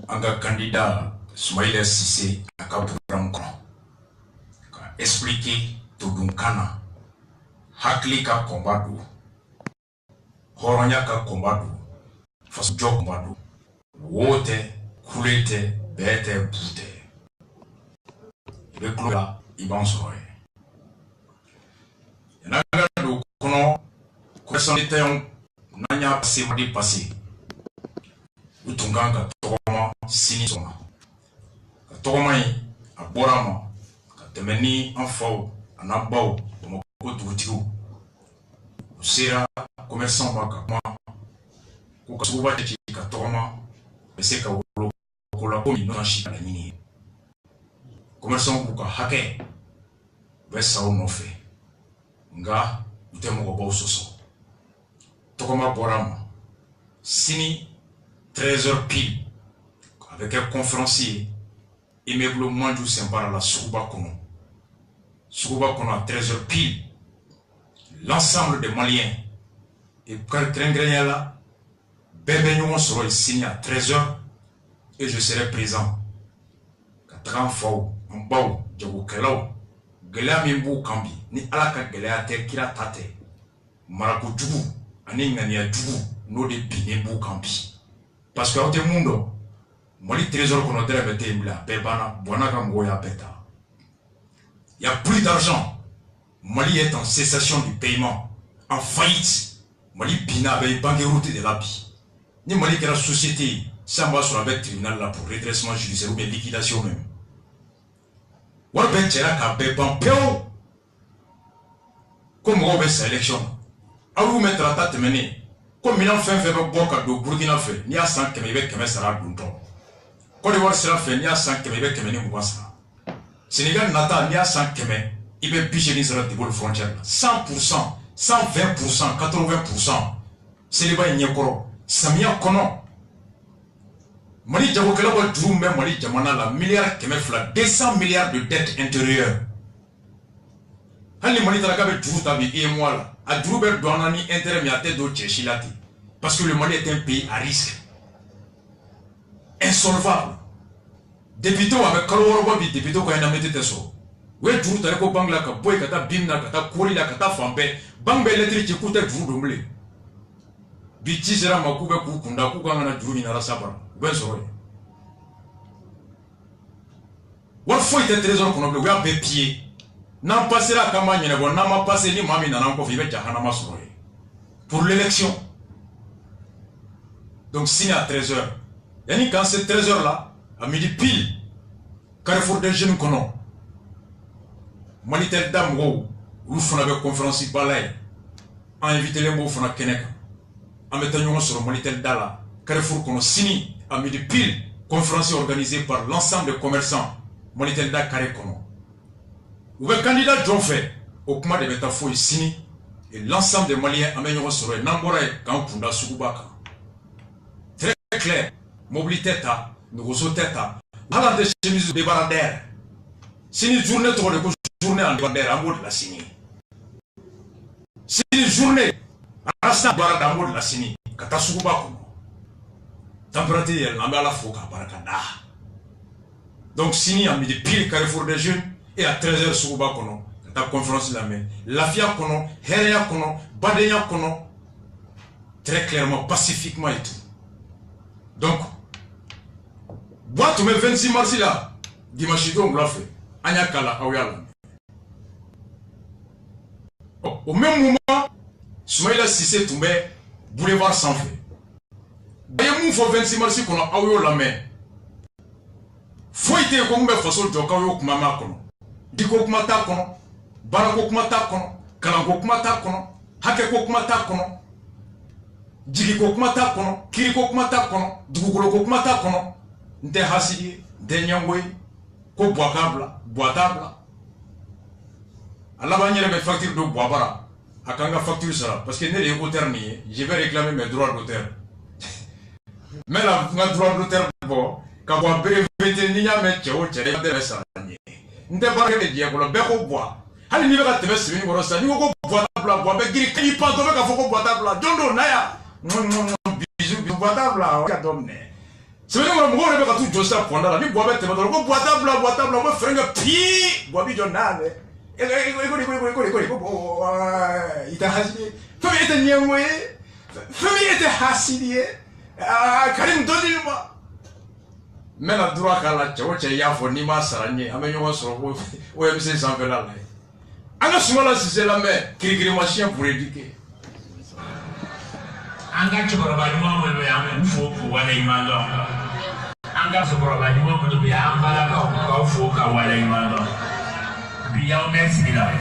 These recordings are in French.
anga candidat Soumaïla Cissé à programme expliquer tout dunkana hakli ka combat do horonya ka combat do fas jog combat do wote kulete bete bute be klola iban soye naga do kono ko sanité on nanya passé utunganga toma sini soma toma yi aborama temeni enfant anabao ko dugutigo sera commerçant baka ko kasuba de ka toma ese ka wolo ko la ko no shi na nini commerçant buka hake besa no fe nga utemo ko bo soso tokoma borama sini 13h pile avec un conférencier Immeuble Mandjou Sempara la Souba Kono à 13h pile. L'ensemble des Maliens et Krengrenyala, Bébeignon sera signé à 13h et je serai présent. 4 fois en bas, Djabou Kelao, Gelamimbu Kambi, ni Alaka Geleate Kiratate, Marako Djougou, Aningania Djougou, no de Binembu Kambi. Parce que au monde, Mali 13h qu'on a été Bebana, Bonaka Mgoya Beta. Il n'y a plus d'argent. Mali est en cessation du paiement, en faillite. Mali Bina avec banqueroute de l'API. Ni Mali qui est la société, ça va sur le tribunal là pour redressement judiciaire ou bien liquidation même. Ou bien tu as un ban péo. Comme on veut cette élection. À vous mettre la tête menée. Comme il en fait bon cadeau, Burkina fait, ni à 100 km sera longtemps. Côte d'Ivoire sera fait, ni à 100 km ni Mouassa. Sénégal Nata, ni à 100 km, il va picher les sera de bonne frontière. 100%, 120%, 80%. C'est les bas y Samia Kono. Mali Djabokela va jouer même Mali Djamana la milliard kemefla, 200 milliards de dettes intérieures. Hali Mali Tarakabe Djou Tabi et moi là. A Djoubert Douanani intérêt mi à tête d'autre Chilati. Parce que le Mali est un pays à risque. Insolvable. Député avec Kalorobabi, député quand il a mis des sous. Oui, Djou Tareko Bangla, Boy Kata Bimna, Kata Kourila, Kata Fambe, Bangbe électrique qui coûte Djou Domblé. Biti sera Makuba Kukunda, Kukana Djou Nara Sabra. Ben Soroy. What faut être trésor qu'on a oublié pied. N'en passera la campagne, n'a passé ni Mami n'a encore fait Jahanama Soroy. Pour l'élection. Donc, signé à 13h. Et quand c'est 13h là, à midi pile, Carrefour des jeunes qu'on a. Manitel Dam, où on avait conférence Balay, a invité les mots Fona Keneka. En mettant sur Manitel Dala, Carrefour qu'on a signé à midi pile, conférence organisée par l'ensemble des commerçants. Manitel Da Carré qu'on a. Ou le candidat John fait au commande de Betafo ici et l'ensemble des Maliens améliorent sur le Nambora et Kampunda Soubaka. Très clair, mobilité, nous têta, à des chemises de baradère. Si une journée trop de journée en baradère, en mode de la signer. Si une journée, à la baradère, en mode de la signer, Kata Soubaka. Température, elle n'a pas la fouca, barakada. Donc, signer en midi pile Carrefour des jeunes. Et à 13h, Souba Kono, la conférence de la main. Lafia Kono, Herea Kono, Badenya Kono, très clairement, pacifiquement et tout. Donc, boîte, mais 26 mars là, Dimachido, on l'a fait. Anyakala, Aouyala. Au même moment, Soumaïla Cissé tombait, boulevard sans fait. D'ailleurs, il faut 26 mars qu'on a Aouyo la main. Faut être comme un façon de Jokayo Kumama Kono. Diko kumata kono, barako kumata kono, kalango kumata kono, hakeko kumata kono, jigiko kumata kono, kiriko kumata kono, dugukolo kumata kono, nte hasidi, nte nyangwe, ko boitable. Allah va n'y avoir facture de boabara, akanga facture sera, parce que n'est les auteurs ni, je vais réclamer mes droits d'auteur. Mais la droit d'auteur, bon, quand on breveté ni a mettre au tchéré de ça. Nte barke de dia ko be ko bois hali ni be ka tebe simi ko sa ni ko bois tabla bois be giri kani pa do be ka foko bois tabla jondo na ya bisou bois tabla ka domne C'est vrai que mon gars, on tout juste à prendre la vie, boire bête, on boit table, on va faire un pied, boire du journal. Il t'a hasardé. Famille était niamoué. Famille était hasardé. Karim Dodilma. Mais la droite à la tchéo, il y a pour Nima Sarani, améliorant sur OMC sans velar. Alors, ce moment-là, c'est la main, qui machine pour éduquer. Anga chukura juma mo be am fo ko wala imando anga chukura juma mo be am bala ka fo ka wala imando bi yaw merci la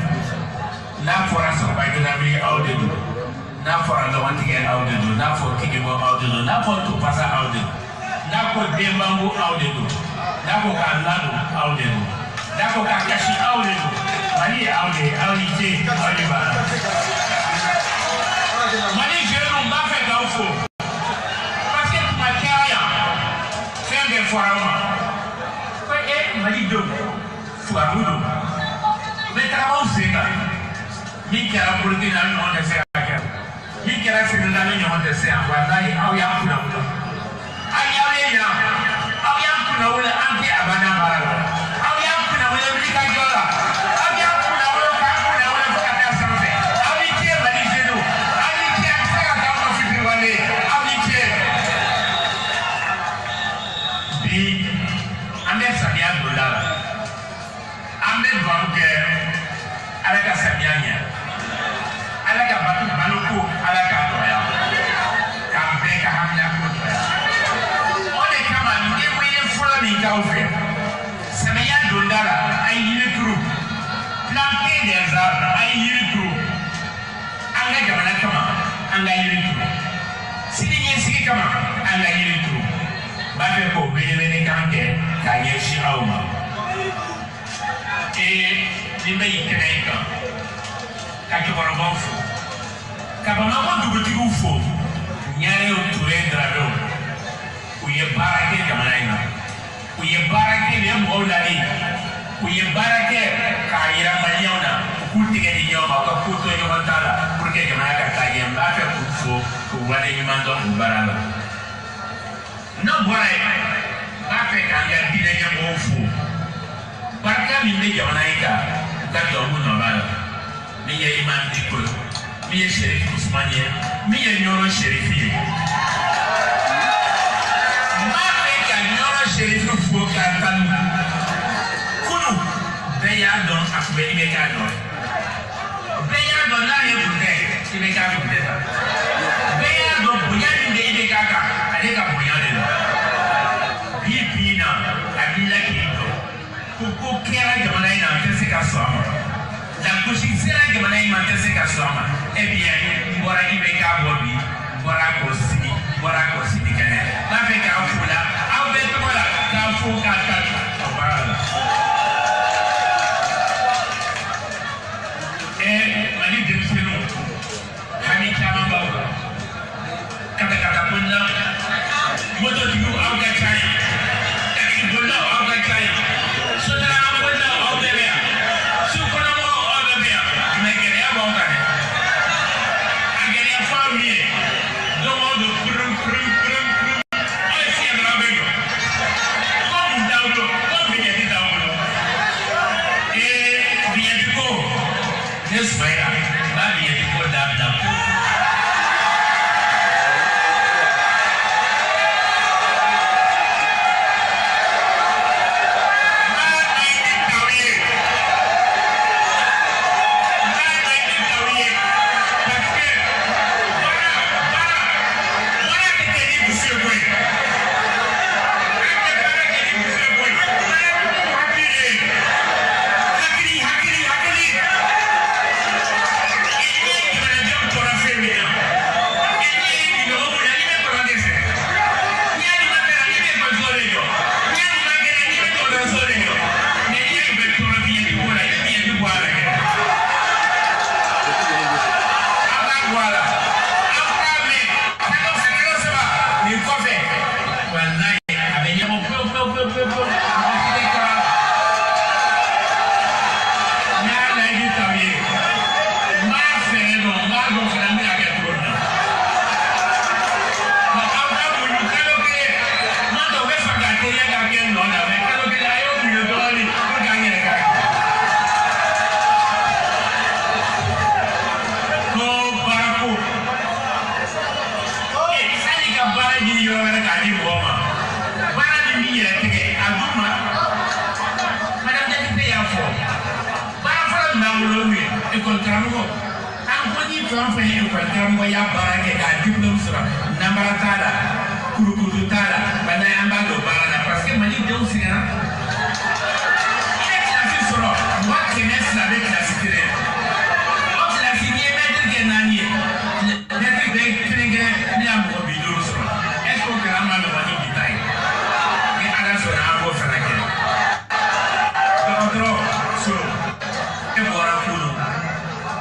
na fora so ba gina bi aude do na fora do wanti gen aude do na fo kige mo aude do na fo to pasa aude na ko dembangu aude do na ko ka ladu aude do na ko ka kashi aude do mani aude je aude ba mani je no mba fe ga fo parce que ma kaya fait des forama ko mani do fo amudo mais travaux c'est là mi kera politique na no de faire mi kera c'est dans le no de faire wallahi aw ya kuna kuna ay ya aw ya kuna wala anti abana mara aw ya kuna wala bi ka jola aw ya kuna wala ka kuna wala ka ta sanse aw ni tie bali jedo aw ni tie ka ka ma fi wale aw ni tie bi ande sabia dollar ande banque ala ka samianya ala ka baluku ala ka doya ka be ka hamna ko doya ole kama ni we fula ni ka ofe samaya dollar ay yiri group planté des arbres ay yiri group anga jamana kama anga yiri group sini ni sigi kama anga yiri group ba be ko be ne kanke ka yeshi awma ni me ikeneka kaki borobofu kabana ko dugutigu fo nyare o ture drabe uye barake jamanaina uye barake le moulani uye barake ka ira manyona kutige di nyoma ko kuto yo matala porque jamana ka kayem ba fe fo ko wale nyimando barala no boy ba fe kanga dine nyamo fo baraka mi me jamanaika ka to mu no bala mi ye imam dikolo mi ye Sheriff Ousmane mi ye nyoro Sheriff ma be ka nyoro Sheriff fo ka tanu kunu be ya don akube ni be ka don be ya don na ye bude ni be ka bude be ya don bunya ni be be ka ka ale ka bunya le do bi na abila ki ko kera jamana ina kese ka so la kushikisera jamana ina kese ka so eh bien bora ibe ka bobi bora ko sidi kene ba fe ka fula au be ko la ka fu ka ka obara mani demsenu hani chama bawo kata punna moto diu au ka chai taki bolla au ka chai sodara bolla au de bia su kono mo au de bia me kere ya bon kane agere famille do modo krum quel nom avec quello che hai un milione pour gagner les gars. Ko baraku. Ça dit que bara di yo avec gadi boma. Bara di mi yere tege aduma. Madame députée ya fo. Bara fala ndawlo mi e contrat ko. An ko ni fan e contrat ko ya bara ke ga diplôme sura. Nambara tala. Kurukutu tala. Bana yamba do bara parce que mali de aussi là. Il est classé sur moi qui n'est pas avec la cité. On l'a signé mettre que nani. Mettre que klinge ni amu bidou sur. Est-ce qu'on peut la mal va ni bitaille. Et à la soirée on va faire la guerre. Donc sur et voilà pour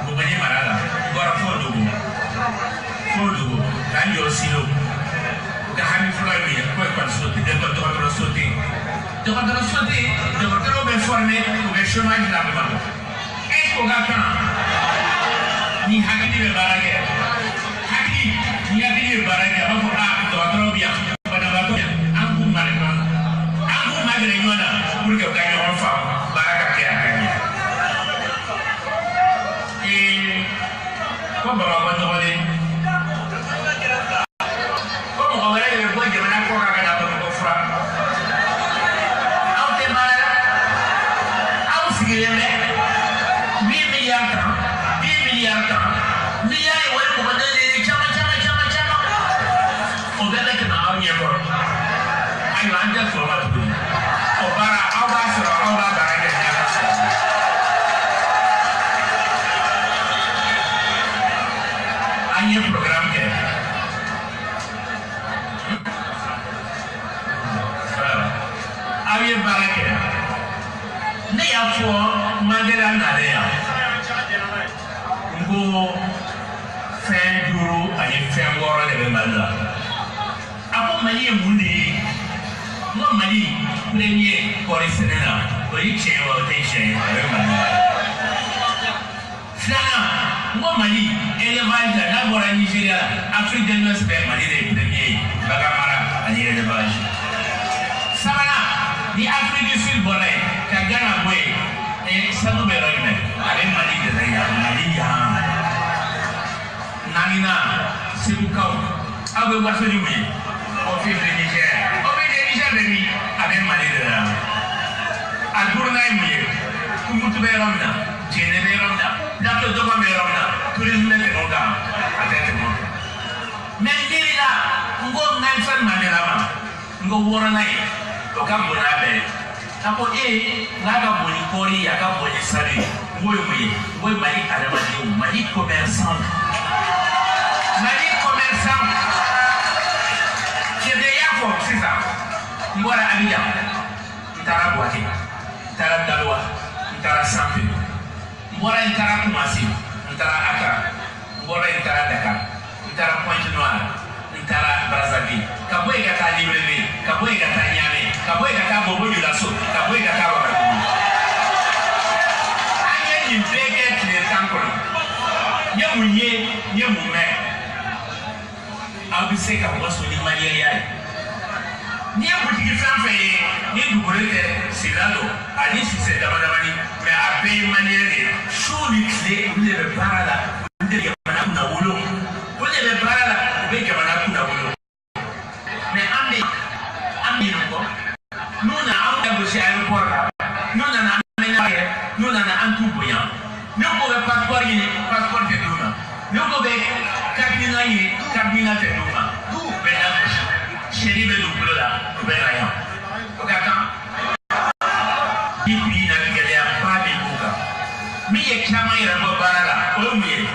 vous venez malade. Voilà pour nous. Pour nous. Quand il y a aussi l'eau. Kami fulai ni, kau kan sauté, dokter sauté, dokter be formé, be chômage la bama. Est-ce qu'on a quand ni hakili be barage, hakili ni hakili be barage, apa pun dokter biar, pada waktu aku malam, aku malam ni mana, urut kau orang faham, barang kaya kaya. Kau bawa bantuan ni. Afrique de l'Ouest, Mali des premiers, Bagamara, Agnès de Bage. Savana, di Afrique du Sud, Boré, Kagana Boué, et Sanou Béroïne, avec Mali de Zaya, Mali Yam. Namina, Seboukaou, avec Wassourimé, au fil de Niger, au fil de Niger de lui, avec Mali de Zaya. Al-Bournaïmé, Koumoutou Béromna, Djéné Béromna, Plateau Doma Béromna, tourisme de Témoga, à tête de monde. Mais là, on va faire Mandela, on va voir là, on va voir là. Ako naga boni kori, naga boni sari, moi Mali adamadi, Mali commerçant, c'est déjà fort, c'est ça. Moi la Abidjan, Ntara Boaké, Ntara Daloa, Ntara Sampé, moi la Ntara Koumassi, Ntara Accra, moi la Ntara Dakar. Ntara Pointe-Noire, Ntara Brazzaville, Kaboy Gata Libreville, Kaboy Gata Niamey, Kaboy Gata Bobo de la Soupe, Kaboy Gata Ouagadougou. Aïe, il fait que les cancres. Yamouye, Yamoumé. Abusé Kaboy sur l'Imalien. Ni un petit femme fait, ni du brûlé, c'est là l'eau. Allez, si c'est d'abord, mais à payer manière, chaud les clés, vous n'avez pas là, vous n'avez pas là, vous n'avez mais Ambi, nous n'avons pas négocié à un port là. Nous n'avons pas aménagé, nous n'avons pas tout bouillant. Nous pouvons passeport de Douma. Nous pouvons cabine de Douma. Tout, chérie de double là, nous verrons rien. Regarde, il n'y a pas de bouca. Mais il y a clairement un peu barala, au mieux,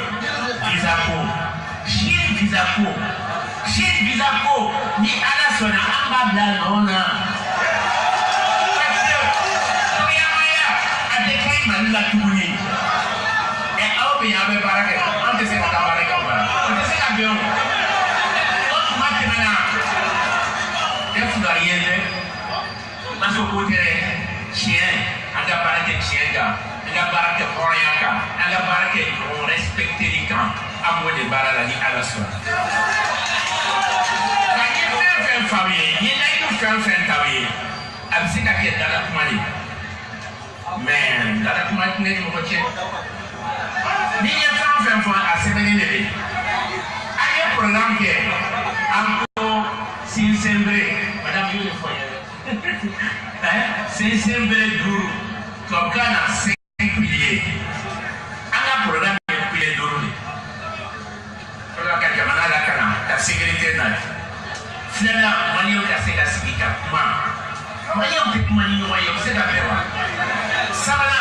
Chine Bizako, ni ala sona amba blanona. Parce que Oyamaya a déclaré Malula Touni. Et Aobe Yabe Barake, on te sait la Barake, on te sait la bien. On maintenant, il faut rien faire. Parce que côté chien, on a Barake chien, on a Barake Oriaka, on a Barake, on respecte les camps. Amour de Baralani à la soirée. Quand il fait un famille, il n'a pas fait un famille. absika ke dala kumali mais dala kumali ne ni mo che ni ya kan fen fo asemeni ne be aye programme ke amko sin sembre madame yule fo sin sembre duru to kana 5 piliers anga programme piliers duru ni to la ka jamana la kana ta sécurité na flana manio ka se ka sigika ma manio ke manio wayo se ka bewa sabana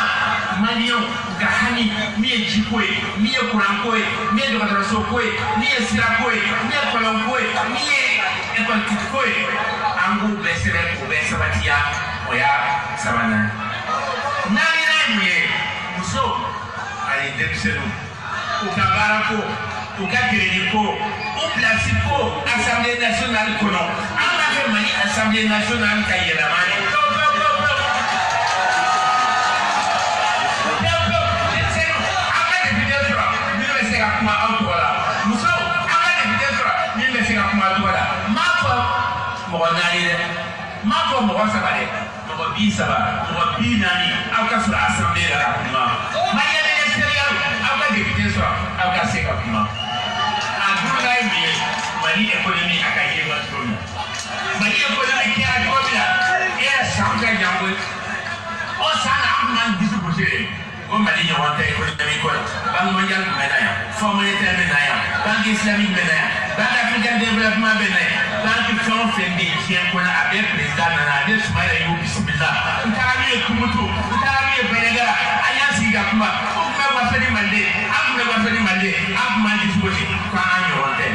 manio ka hani miye jikoe miye kurankoe miye dokatarasokoe miye sirakoe miye kolonkoe miye ekoltikoe angu besere ko besabatia oya sabana nani nani muso ali depselu ukabarako ukakereko uplasipo Assemblée nationale kono anga fe mani Assemblée nationale kayela mani Mako mo sabare mo bi saba mo bi nani aka sura assemblée la kuma maya ministériel aka député so aka seka kuma aguna mi mani économie aka yeba tono mani économie ki aka obila e sanga jambo o sana man bisu bosere o mali ni wanta économie ko banque mondiale menaya fonds monétaire menaya banque islamique menaya banque africaine développement menaya banque fonds fendi tien ko na abe président na abe sumaila yo bismillah ntarami kumutu ntarami benegara ayansi ga kuma o kuma wasani mande akuma wasani mande akuma ndi fugosi kwa anyo wante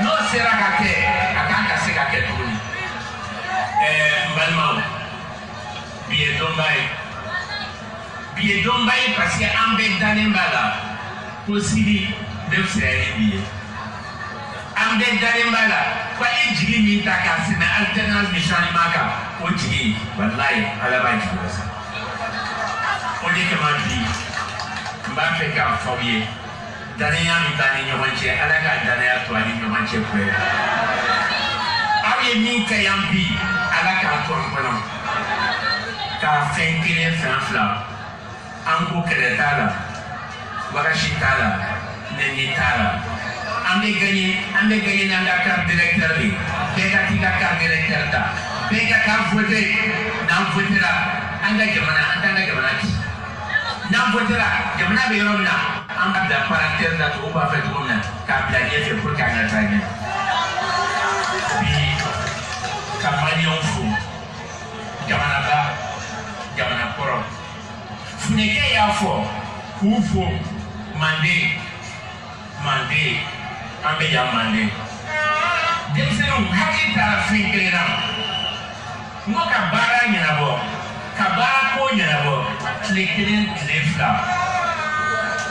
no sera ka ke akanga sega ke tuni mbalmao biye dombai parce que ambe danembala posili de frère biye ambe danembala kwa ejigi mi takasina alternance mission maka ojigi wallahi ala ba jibasa oje kama bi mba fe ka fawye danenya mi tani nyomanche ala ka danenya to ani nyomanche kwe aye min ka yambi ala ka to kono ka fenkine fanfla anko keretala wakashi tala neni tala ambe gagné na la carte d'électeur li beka tika carte d'électeur ta beka ka voter na voter la anga jamana ki na voter la jamana be yomna amba da parenthèse da to ba fait on ka blague fait pour ka na tagé bi campagne on fou jamana ba jamana poro funeke ya fo kufo mande ambe ya mande demsenu hakita finkirina ngo ka bara nyina bo ka bara ko nyina bo tlekirin tlefla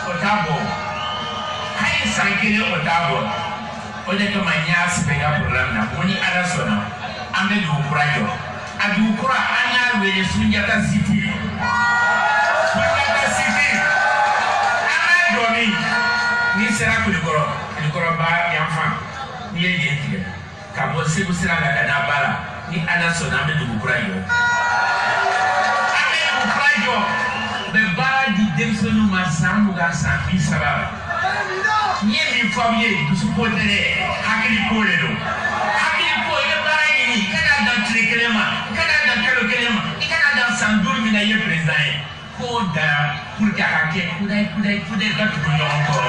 otabo hay sankire otabo ode ka manya sipega program na moni ala sona ambe du kurajo adu kura anya wele sunjata city ama doni ni sera kulikoro ba yamfa ni yeye ka bo se busira ga na bala ni ala so na me du kurajo ame du kurajo be bala di demsonu masamu ga sa bi sababa ni mi famille du supportere hakili ko le do hakili ko ile bala ni kana dan trekelema kana dan kelema kana dan sandur mi na ye president ko da pour ka hake kudai ka tu no ko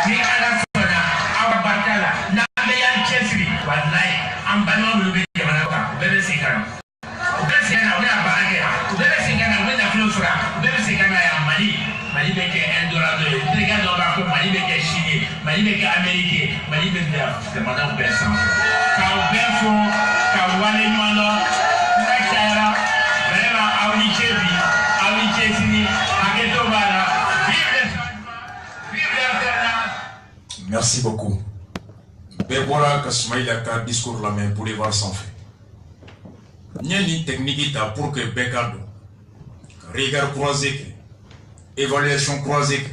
ni ala sona aba batala na me yan chesri wallahi am bano lu be jamana ka bebe sikana bebe sikana wala baage bebe sikana wala flosura bebe sikana ya mali be ke endorado trega do ba ko mali be ke chine mali be ke amerique mali be de madame Besson ka befo ka wale mono na kara bela awni chebi awni chesini ageto bala Merci beaucoup. Bébora Kasmaïla ka discours la main pour les voir sans fait. Niani technique ta pour que Bekado regard croisé, évaluation croisée,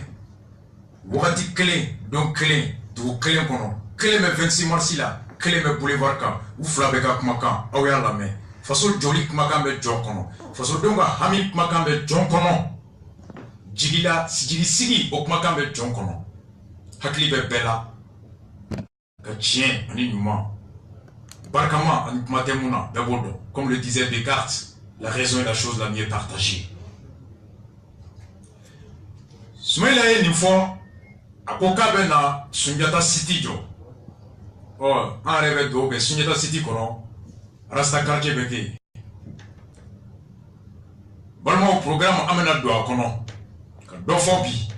Wati clé, donc clé, tout clé qu'on a. Clé mais 26 mars là. Keleme boulevard kan ou flabeka kumakan aw y'a lamɛn faso joli kumakan bɛ jɔn kɔnɔ fasodenw ka hami kumakan bɛ jɔn kɔnɔ jigila sigi o kumakan bɛ jɔn kɔnɔ hakili bɛ bɛɛ la ka tiɲɛ ani ɲuman barikama ani kuma tɛ mun na bɛɛ b'o dɔn comme le disait Descartes la raison est la chose la mieux partagée Soumaïla ye nin fɔ a ko k'a bɛ na Sunjata City jɔ an yɛrɛ bɛ dugawu kɛ Sunjata City kɔnɔ Rasta quartier bɛ kɛ yen balimaw programme an bɛna don a kɔnɔ ka dɔ fɔ bi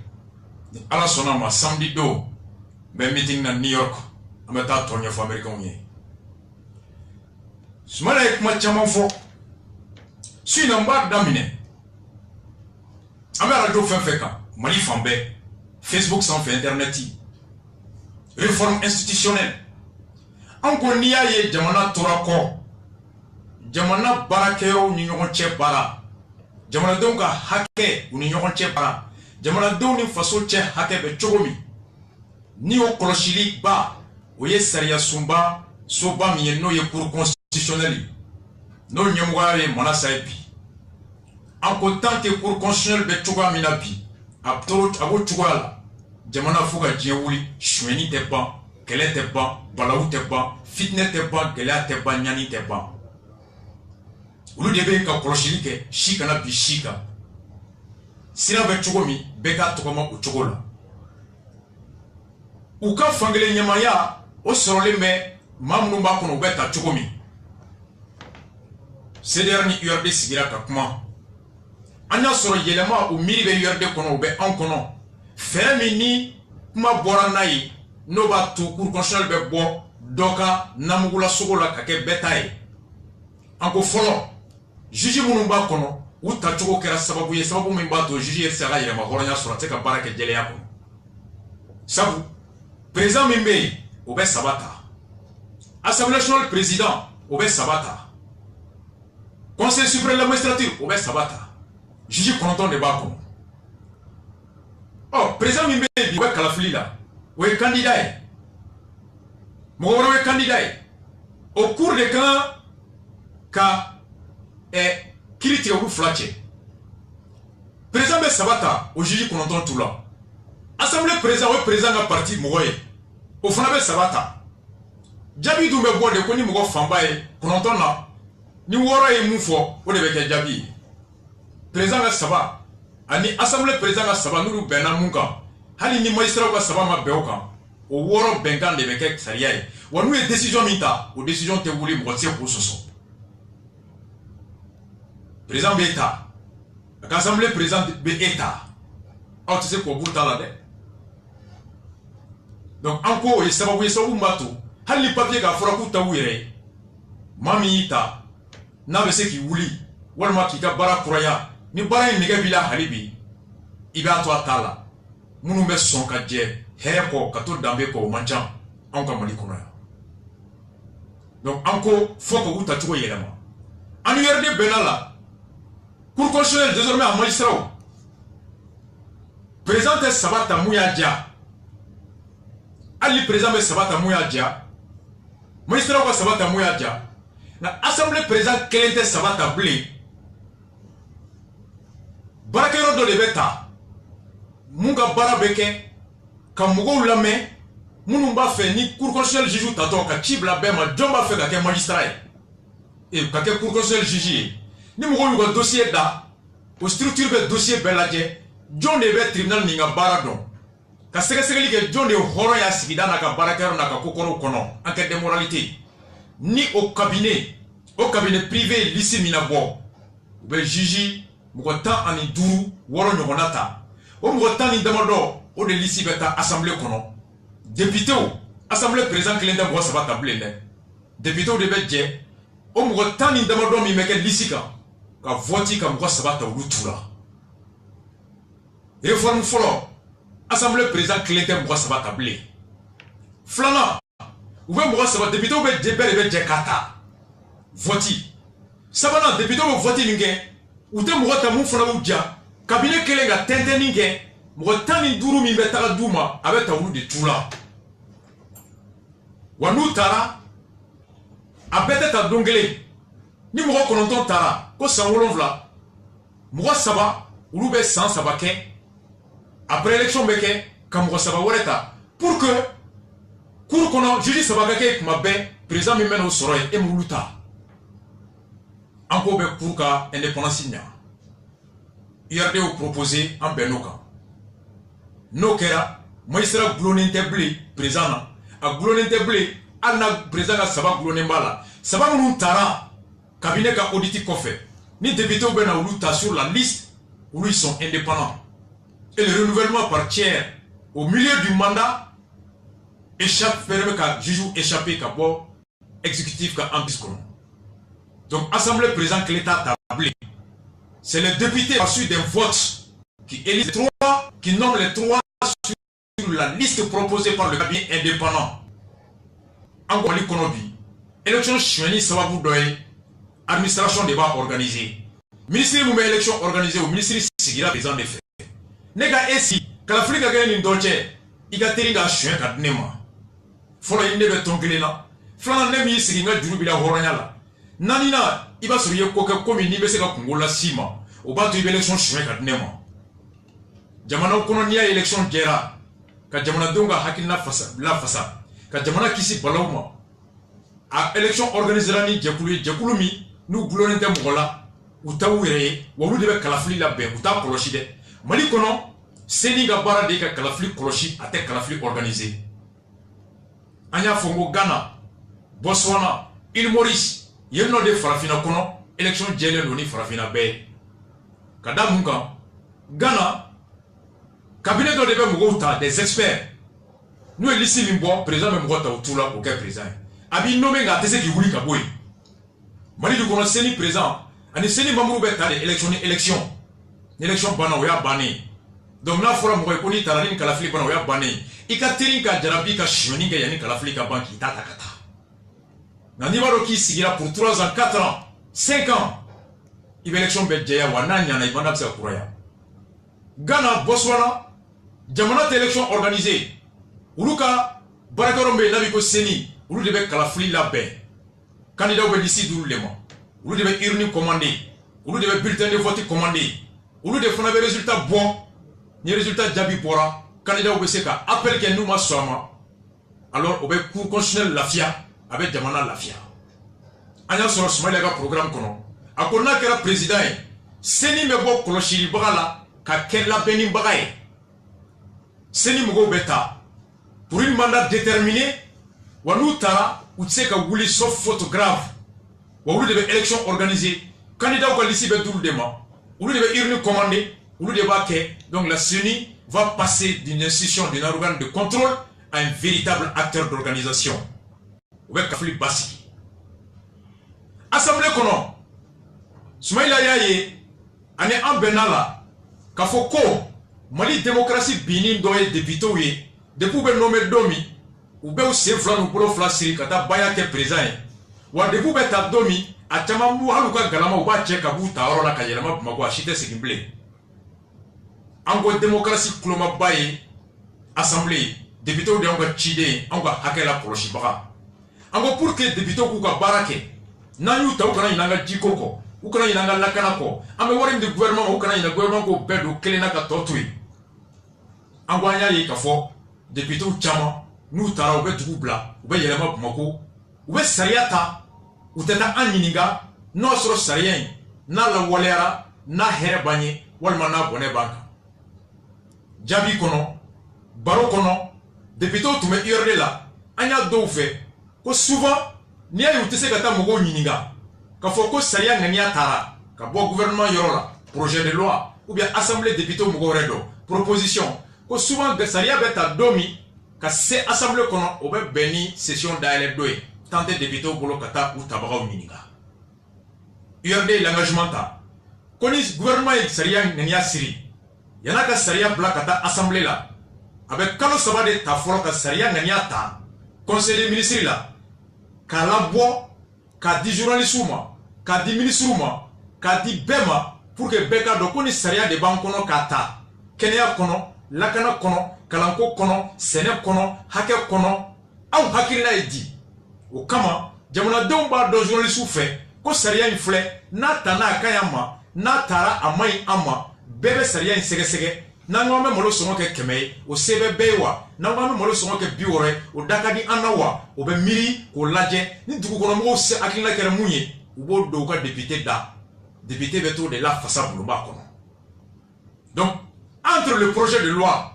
ni Ala sɔnna ma samedi don n bɛ meeting na New York an bɛ taa tɔ ɲɛfɔ Américains ye Soumaïla ye kuma caman fɔ su in na n b'a daminɛ an bɛ radio fɛn fɛn kan Mali fan bɛɛ Facebook sanfɛ internet réforme institutionnelle an ko n'i y'a ye jamana tora kɔ jamana baarakɛyɔrɔw ni ɲɔgɔn cɛ baara jamanadenw ka hakɛ u ni ɲɔgɔn cɛ baara jamanadenw ni faso cɛ hakɛ bɛ cogo min ni o kɔlɔsili ba o ye sariya sunba soba min ye n'o ye cour constitutionnelle n'o ɲɛmɔgɔya ye Manasa ye bi an ko tant que cour constitutionnelle bɛ cogoya min na bi a b'o cogoya la jamana fo ka diɲɛ wuli suɲɛni tɛ ban kɛlɛ tɛ ban balawu tɛ ban fitinɛ tɛ ban gɛlɛya tɛ ban ɲani tɛ ban olu de bɛ ka kɔlɔsili kɛ si kana bi si kan sira bɛ cogo min bɛɛ ka tɔgɔma o cogo la u ka fankelen ɲɛmaya o sɔrɔlen bɛ maa minnu b'a kɔnɔ u bɛ ta cogo min CDR ni URD sigira ka kuma an y'a sɔrɔ yɛlɛma o miiri bɛ URD kɔnɔ o bɛ anw kɔnɔ fɛɛrɛ min ni kuma bɔra n'a ye n'o b'a to cour constitutionnelle bɛ bɔ dɔ ka namugula sogo la ka kɛ bɛɛ ta ye an ko fɔlɔ juge minnu b'a kɔnɔ u tacogo kɛra sababu ye sababu min b'a to juge ye se ka yɛlɛma hɔrɔnya sɔrɔ a tɛ ka baara kɛ jɛlenya kɔnɔ sabu président min bɛ yen o bɛ saba ta assemblée nationale président o bɛ saba ta conseil suprême de la magistrature o bɛ saba ta juge 9 de b'a kɔnɔ président min bɛ yen bi o bɛ kalafili la o ye candidat ye mɔgɔ wɛrɛ ye candidat ye o cours de kan ka kiiri tigɛ olu fila cɛ président bɛ saba ta o juge 9 t'u la assemblée président o ye président ka parti mɔgɔ ye o fana bɛ saba ta jaabi dun bɛ bɔ de ko ni mɔgɔ fanba ye 9 na ni 6 ye mun fɔ o de bɛ kɛ jaabi ye président ka saba ani assemblée président ka saba n'olu bɛnna mun kan hali ni magistrat ka saba ma bɛn o kan o 6 bɛnkan de bɛ kɛ sariya ye wa n'u ye décision min ta o décision tɛ wuli mɔgɔ tɛ se k'o sɔsɔ président bɛ ta a ka assemblée président bɛ ta aw tɛ se k'o b'u ta la dɛ donc an ko o ye sababu min b'a to hali ni papier k'a fɔra k'u ta u yɛrɛ ye maa min y'i ta n'a bɛ se k'i wuli walima k'i ka baara kuraya ni baara in nɛgɛ b'i la hali bi i b'a to a ta la minnu bɛ sɔn ka jɛ hɛrɛ kɔ ka to danbe kɔ o man ca anw ka Mali kɔnɔ yan donc an ko fɔ k'u tacogo yɛlɛma an ni URD bɛnna la cour constitutionnelle désormais a magistrat président tɛ saba ta mun y'a diya hali président bɛ saba ta mun y'a diya magistrat ka saba ta mun y'a diya nka assemblée président kelen tɛ saba ta bilen baarakɛyɔrɔ dɔ de bɛ ta mun ka baara bɛ kɛ ka mɔgɔw lamɛn minnu b'a fɛ ni cour constitutionnelle juge tatɔ ka ci bila bɛɛ ma jɔn b'a fɛ ka kɛ magistrat ye ka kɛ cour constitutionnelle juge ye ni mɔgɔw y'u ka dossier da o structure bɛ dossier bɛɛ lajɛ jɔn de bɛ tribunal nin ka baara dɔn ka sɛgɛsɛgɛli kɛ jɔn de ye hɔrɔn y'a sigida n'a ka baarakɛyɔrɔ n'a ka kokɔrɔw kɔnɔ enquête de moralité ni o cabinet privé liste min na bɔ u bɛ juge mɔgɔ 15 wɔɔrɔ ɲɔgɔnna ta o mɔgɔ 10 ni damadɔ o de liste bɛ taa assemblée kɔnɔ députéw assemblée président kelen tɛ mɔgɔ saba ta bilen dɛ députéw de bɛ jɛ o mɔgɔ 10 ni damadɔ min bɛ kɛ liste kan ka vote ka mɔgɔ saba ta olu tu la réforme fɔlɔ assemblée président kelen tɛ mɔgɔ saba ta bilen filanan u bɛ mɔgɔ saba députéw bɛɛ de bɛ jɛ ka ta vote sabanan députéw bɛ vote min kɛ u tɛ mɔgɔ ta mun fana b'u ja cabinet kelen ka tɛntɛnni kɛ mɔgɔ 15 min bɛ taga d'u ma a bɛ ta olu de tu la wa n'u taara a bɛɛ ta don kelen ni mɔgɔ 9 taara ko san 7 mɔgɔ 3 olu bɛ san 3 kɛ après élection bɛ kɛ ka mɔgɔ 3 wɛrɛ ta pour que cour kɔnɔ juge 3 ka kɛ kuma bɛɛ président min bɛ n'o sɔrɔ yen e m'olu ta an ko bɛ cour ka indépendance ɲa URD y'o proposé an bɛn n'o kan n'o kɛra magistrat gulonnen tɛ bilen président na a gulonnen tɛ bilen hali na président ka saba gulonnen b'a la saba minnu taara cabinet ka audit kɔfɛ ni députés bɛ na olu ta sur la liste olu ils sont indépendants et le renouvellement par tiers au milieu du mandat permet qu'à juge échapper qu'à bord exécutif qu'à ambis kɔnɔ donc assemblée président que l'état tablé c'est le député reçu d'un vote qui élit les 3 qui nomme les 3 sur la liste proposée par le cabinet indépendant en Mali kɔnɔ bi élection suɲɛni sababu dɔ ye administration de b'a organiser ministre mun bɛ élection organiser o ministre sigira président de fɛ ne ka esi kalafili ka kɛ nin dɔ cɛ i ka teri k'a suɲɛ ka di ne ma fɔlɔ i ne bɛ tɔn kelen na filanan ne min y'i sigi n ka juru bila hɔrɔnya la naaninan i b'a sɔrɔ i ye ko kɛ ko min n'i bɛ se ka kungo las'i ma o b'a to i bɛ élection suɲɛ ka di ne ma jamanaw kɔnɔ n'i y'a élection jɛra ka jamanadenw ka hakilina lafasa ka jamana kisi balaw ma a élection organisera ni jɛkulu ye jɛkulu min n'u gulonnen tɛ mɔgɔ la u t'u yɛrɛ ye wa olu de bɛ kalafili labɛn u t'a kɔlɔsi dɛ Mali kɔnɔ seni ka baara de ye ka kalafili kɔlɔsi a tɛ kalafili organiser an y'a fɔ n ko Ghana Botswana Île Maurice yen nɔ de farafinna kɔnɔ élection jɛlen don ni farafinna bɛɛ ye ka da mun kan Ghana cabinet dɔ de bɛ mɔgɔw ta des experts n'u ye liste min bɔ président bɛ mɔgɔ ta o t'u la k'o kɛ président ye a b'i nommé nka a tɛ se k'i wuli ka bɔ yen Mali du kɔnɔ seni président ani seni membre bɛ ta de élection ni élection banna o y'a bannen donc n'a fɔra mɔgɔ ye ko n'i taara ni kalafili banna o y'a bannen i ka teri ka jarabi ka suɲɛni kɛ yanni kalafili ka ban k'i ta ta ka taa nka n'i b'a dɔn k'i sigira pour 3 ans 4 ans 5 ans i bɛ élection bɛ jɛya wa n'a ɲana i mandat bɛ se ka kuraya Ghana Botswana jamana tɛ élection organisé olu ka baarakɛyɔrɔ min bɛ yen n'a bɛ ko seni olu de bɛ kalafili labɛn candidat bɛ liste d'olu de ma olu de bɛ urne commandé olu de bɛ bulletin de vote commandé olu de fana bɛ résultat bɔ ni résultat jaabi bɔra candidat bɛ se ka appel kɛ n'u ma sɔn a ma alors o bɛ cour constitutionnel lafiya a bɛ jamana lafiya an y'a sɔrɔ Sumayila ka programme kɔnɔ a ko n'a kɛra président ye seni bɛ bɔ kɔlɔsilibaga la ka kɛ labɛnnibaga ye seni mɔgɔw bɛ ta pour une mandat déterminé wa n'u taara u tɛ se ka wuli sauf faute grave wa olu de bɛ élection organiser candidat ka liste bɛ d'olu de ma olu de bɛ urne commandé olu de b'a kɛ donc la CENI va passer d'une institution d'un organe de contrôle à un véritable acteur d'organisation u bɛ kalafili basigi assemblée kɔnɔ Sumayila y'a ye ani an bɛnna la k'a fɔ ko Mali démocratie binni dɔ ye députés ye depuis u bɛ nommé don min u bɛ u sen fila n'u bolo fila siri ka taa baya kɛ président ye wa depuis u bɛ ta don min a caman b'u hali u ka galama u b'a cɛ ka b'u ta yɔrɔ la ka yɛlɛma Bamakɔ a si tɛ segin bilen an ko démocratie kulomaba ye assemblée députés de y'anw ka ciden anw ka hakɛ la kɔlɔsibaga an ko pour que députés k'u ka baara kɛ n'an y'u ta u kana ɲinɛ an ka jiko kɔ u kana ɲinɛ an ka lakana kɔ an bɛ wari min di gouvernement ma u kana ɲinɛ gouvernement k'o bɛɛ don kelen na ka tɔ to yen an ko an y'a ye k'a fɔ députés caman n'u taara u bɛ dugu bila u bɛ yɛlɛma Bamakɔ u bɛ sariya ta u tɛ taa an ɲininka n'o y'a sɔrɔ sariya in n'a lawaleyara n'a hɛrɛ b'an ye walima n'a bɔnɛ b'an kan jaabi kɔnɔ baro kɔnɔ députés tun bɛ URD la an y'a dɔw fɛ ko souvent n'i y'a ye u tɛ se ka taa mɔgɔw ɲininka k'a fɔ ko sariya ŋaniya taara ka bɔ gouvernement yɔrɔ la projet de loi ou bien assemblée députés mɔgɔw yɛrɛ dɔn proposition ko souvent sariya bɛ ta don min ka se assemblée kɔnɔ o bɛ bɛn ni session dayɛlɛ don ye tant tɛ députés bolo ka taa u tabagaw ɲininka URD ye l'engagement ta ko ni gouvernement ye sariya ŋaniya siri yan'a ka sariya bila ka taa assemblée la a bɛ kalo 3 de ta fɔlɔ ka sariya ŋaniya ta conseil des ministres la k'a labɔ k'a di journalistes ma k'a di ministres ma k'a di bɛɛ ma pour que bɛɛ k'a dɔn ko ni sariya de b'an kɔnɔ k'a ta kɛnɛya kɔnɔ lakana kɔnɔ kalanko kɔnɔ sɛnɛ kɔnɔ hakɛ kɔnɔ anw hakilina ye di o kama jamana denw b'a dɔn journaliste fɛ ko sariya in filɛ n'a ta n'a ka ɲi ma n'a taara a man ɲi an ma bɛɛ bɛ sariya in sɛgɛsɛgɛ n'an ko an bɛ malo sɔngɔ kɛ 100 ye o se bɛ bɛɛ ye wa n'an ko an bɛ malo sɔngɔ kɛ 60 ye o da ka di an na wa o bɛ miiri k'o lajɛ ni dugukɔnɔmɔgɔw se hakilina kɛra mun ye u b'o don u ka député da député bɛ t'o de la fasa bulonba kɔnɔ. Donc entre le projet de loi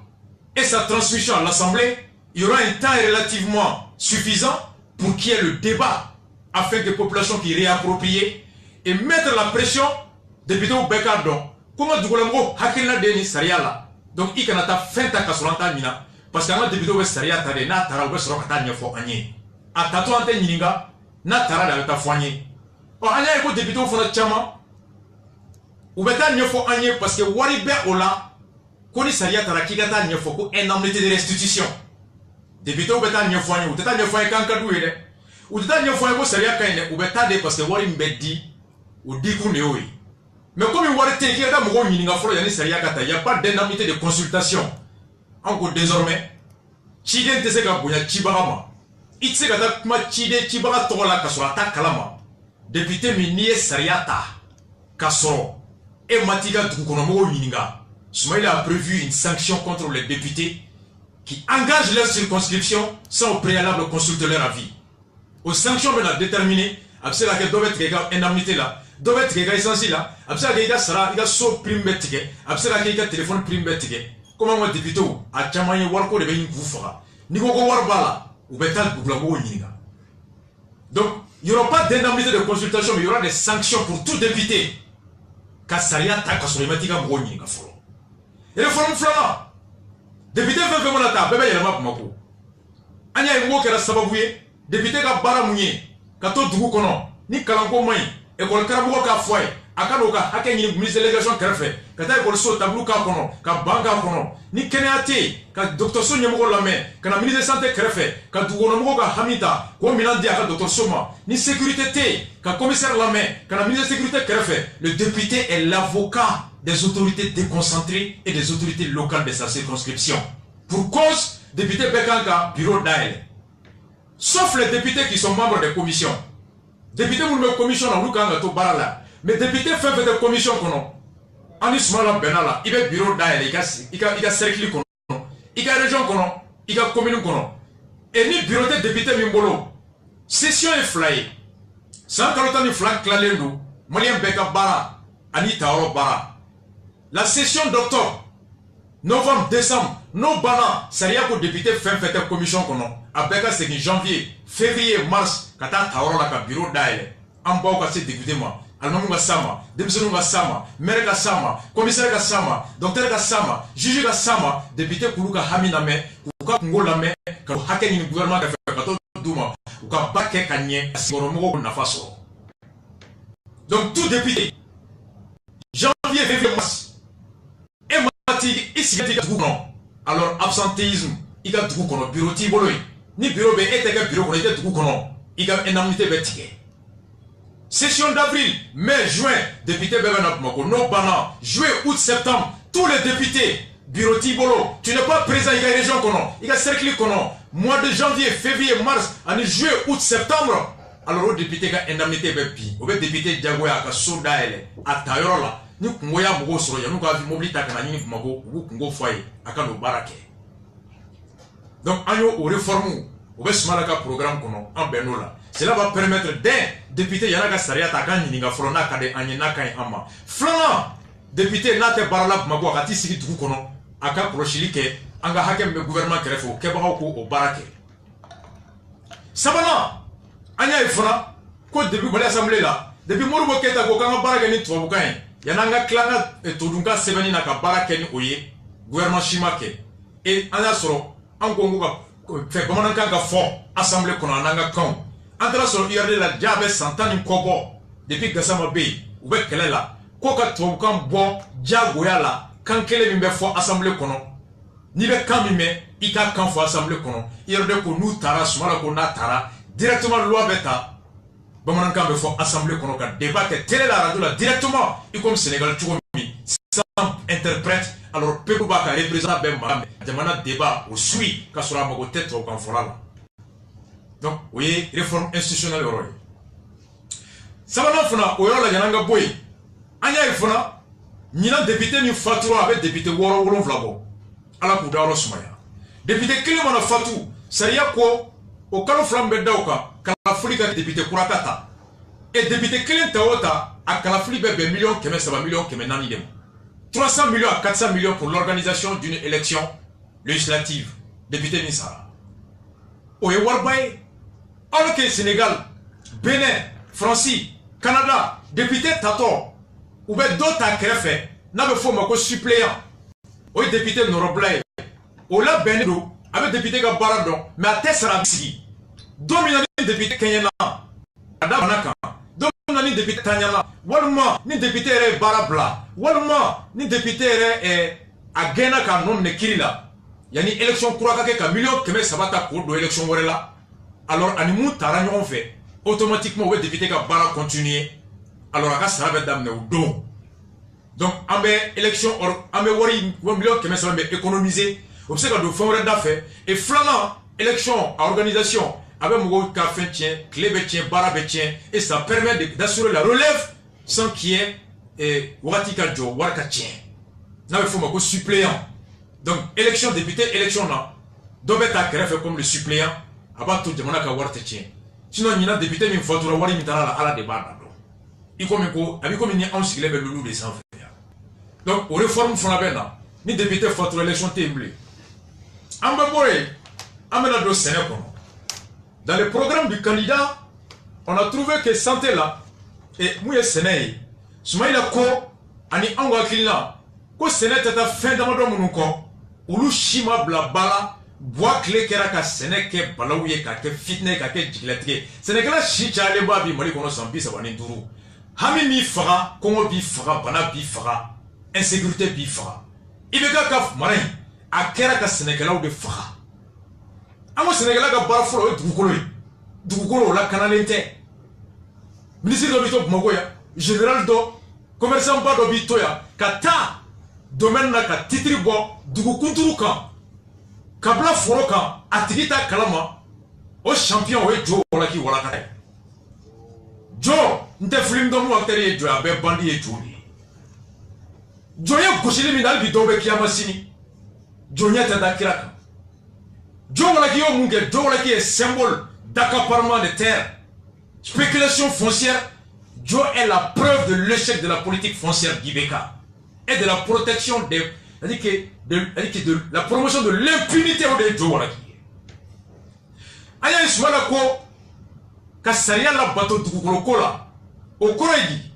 et sa transmission à l'Assemblée, il y aura un temps relativement suffisant pour qu'il y ait le débat afin que les populations qui réapproprient et mettre la pression député au Bekardon. Comment Dougolamogo Hakilna Deni Sariala. Donc il y a fin ta kasolanta mina parce que un député au Saria tare na tara au Sorokata Niafo Agné. A tato ante Nininga na tara da ta foigné. Or Anya eko député au Fona Chama ou beta Niafo Agné parce que Waribe Ola Koni Saria tara Kigata Niafo ko indemnité de restitution. Député au beta Niafo Agné ou teta Niafo Agné Kankadou ede. Ou teta Niafo Agné Saria Kaine ou beta de parce que Warimbe di ou dikou neoi. Mais comme il y a des gens qui il n'y a pas d'indemnité de consultation. Encore désormais, Chiden te se gaboya Chibarama. Il se gata kuma Chide Chibara Tola Kasolata Kalama. Député Minie Sariata Kasoro et Matiga Dukonomo Mininga. Soumaïla a prévu une sanction contre les députés qui engagent leur circonscription sans au préalable consulter leur avis. Aux sanctions, on a déterminé, après la doit être indemnité là. Doit être essentiel là. Après la sera, il y a so prime bétique. Après la il y a téléphone prime bétique. Comment on député à Chamaye Warko de Benin Koufara. Nigo Warbala ou Betal Bouglamo Niga. Donc, il n'y aura pas d'indemnité de consultation, mais il y aura des sanctions pour tout député. Kassaria Takasolimatika Broni Gafolo. Et le forum flamand. Député fait Monata, bébé Yama Mako. Anya Imo Kera Sababouye, député Kabara Mouye, Kato Dukono, ni Kalanko Maï. École Karabuko ka foye akanoka hakenyi ministre délégation krefe kata école so tableau ka kono ka banka kono ni kenati ka docteur so nyamoko lame kana ministre de santé krefe ka dugono moko ka hamita ko milandi ka docteur Soma ni sécurité té ka commissaire lame kana ministre de sécurité krefe. Le député est l'avocat des autorités déconcentrées et des autorités locales de sa circonscription. Pour cause, député Bekanka bureau d'Aile. Sauf les députés qui sont membres des commissions. Député moulme commission na lukanga to barala mais député fait de commission kono ani smala benala ibe bureau d'aile ika cercle kono ika région kono ika commune kono et ni bureau de député mimbolo session est flyé sans kalota ni flag klalendo malien beka bara ani taoro bara la session d'octobre novembre décembre no bana saria ko député fait de commission kono abeka c'est janvier février mars kata taoro la ka bureau d'aile ambao ka se député moi almamu ka sama debisonu ka sama maire ka sama commissaire ka sama docteur ka sama juge ka sama député kulu ka hamina me ka ngola me ka hakeni ni gouvernement ka fa ka to duma ka bakke ka nye asoro mo na faso. Donc tout député janvier février mars et mati ici ka dukono alors absentéisme ika dukono bureau ti boloy ni bureau be etega bureau ko ite dukono ika indemnité betike. Session d'avril, mai, juin, député Bébé Moko, no bana, juillet, août, septembre, tous les députés, bureau Tibolo, tu n'es pas présent, il y a région kono, il y a cercle kono, mois de janvier, février, mars, année juillet, août, septembre. Alors le député qui a indemnité bépi, le député Diagoya qui a soda elle, à Tayorola, nous Moya Mogo Soroya, nous avons mobilité à Kanani Mago, ou Kungo Foye, à Kano Barake. Donc, ayo au réforme, au Besmalaka programme kono, en Benola. Cela va permettre d'un député Yanaka Saria Takan Ninga Frona Kade Anyenaka et Ama. Flana, député Nate Baralab Magua Kati Siki Tukono, Aka Prochilike, Anga Hakem le gouvernement Krefo, Kebaroko au Barake. Sabana, Anya et Frana, Côte depuis l'Assemblée là, depuis Morubo Keta Gokanga Barakani Twabukain, Yananga Klanga et Todunga Seveni Naka Barakeni Oye, gouvernement Shimake, et Anasoro, Angonga, fait comme un kanga fort, Assemblée qu'on a Nanga Kong. Entre sur IRD la diable s'entend kobo depuis Gassama Bay ou Bekelela Koka Tokan Bo Diagoya la Kankele Mimbe fo assemblée kono ni be kamime ika kan fo assemblée kono IRD ko nous tara sumala ko na tara directement loi beta bamanan kan be fo assemblée kono ka débat que télé la radio là directement et comme Sénégal tu sans interprète alors peuple ba ka représenter ben ma demanda débat au suit ka sura mago tête au kan fola. Donc, vous voyez, réforme institutionnelle. Ça va fona, ou la yananga boy. Anya fona, nina député ni fatou avec député woro wolo vlabo. Ala kudaro sumaya. Député Kilimana Fatou, Saria ko, au Kalo Flambe Dauka, Kalafrika député Kurakata. Et député Kilim Taota, à Kalafri bébé millions, Kemen 300 millions à 400 millions pour l'organisation d'une élection législative. Député Nisara. Oye Warbaye, alors que Sénégal, Bénin, France, Canada, député Tato, ou bien d'autres à Krefé, n'a pas fait ma suppléant. Oye député Noroblay. Ola Benedou, avec député Gabaradon, mais à Tessera Bisi. Dominant député Kenyana, Adamanaka, dominant député Tanyana, Walma, ni député Barabla, Walma, ni député Agena Kanon Nekirila. Yani élection Kourakake ka million Kemen Sabata pour de élection Warela. Alors, Animou Taragnon fait automatiquement, le député Gabara continuer. Alors, à ça va d'amener au don. Donc, en élection, en Wari, 1 million Kemen Sabata économiser. Vous savez que nous faisons d'affaires et flanant élection à organisation avec mon café tien, clé tien, barabe tien et ça permet d'assurer la relève sans qu'il y ait Watika Joe, Warka tien. Là il faut un suppléant. Donc élection député, élection là, doit être comme le suppléant avant tout le monde à Warta tien. Sinon il y a un député qui faut voir il à la débat. Il comme il y a un cycle le loup des enfants. Donc aux réformes font la peine là. Ni député faut l'élection temblée. Dans le programme du candidat, on a trouvé que santé là, et mouye Séné, Soumaïla Ko, Ani Angwa Kilina, Ko Séné tata fin d'amado mounouko, Oulu Shima Blabala, Bois clé Keraka Séné ke Balaouye, Kake Fitne, Kake Djigletre, Sénégal Chicha Leba Bi Mali Kono Sambi Sabani Tourou, Hami Mi Fara, Kongo Bi Fara, Bana Bi Fara, insécurité Bi Fara, Ibeka Kaf Marin. A Keraka Sénégalais de Fara. Amo Sénégalais de Barfolo et Dougolo, la canalente. Ministre de l'Obito Mogoya, général do, commerçant Bado Bitoya, Kata, domaine na ka titribo, Dougoukoutouroukan, Kabla Forokan, Atigita Kalama, au champion et Joe Olaki Walakay. Joe, n'te film de nous acteri Joe, abe bandi et Joe. Joe Kouchili Minal Bidobe Kiamasini. Jonia Tadakiraka. Djolaki au Mungue, Djolaki est symbole d'accaparement de terre. Spéculation foncière. Djo est la preuve de l'échec de la politique foncière d'Ibeka et de la protection de la promotion de l'impunité de Djolaki. Aya Ismalako, Kassaria la bateau Dugukolokola, au Koregi.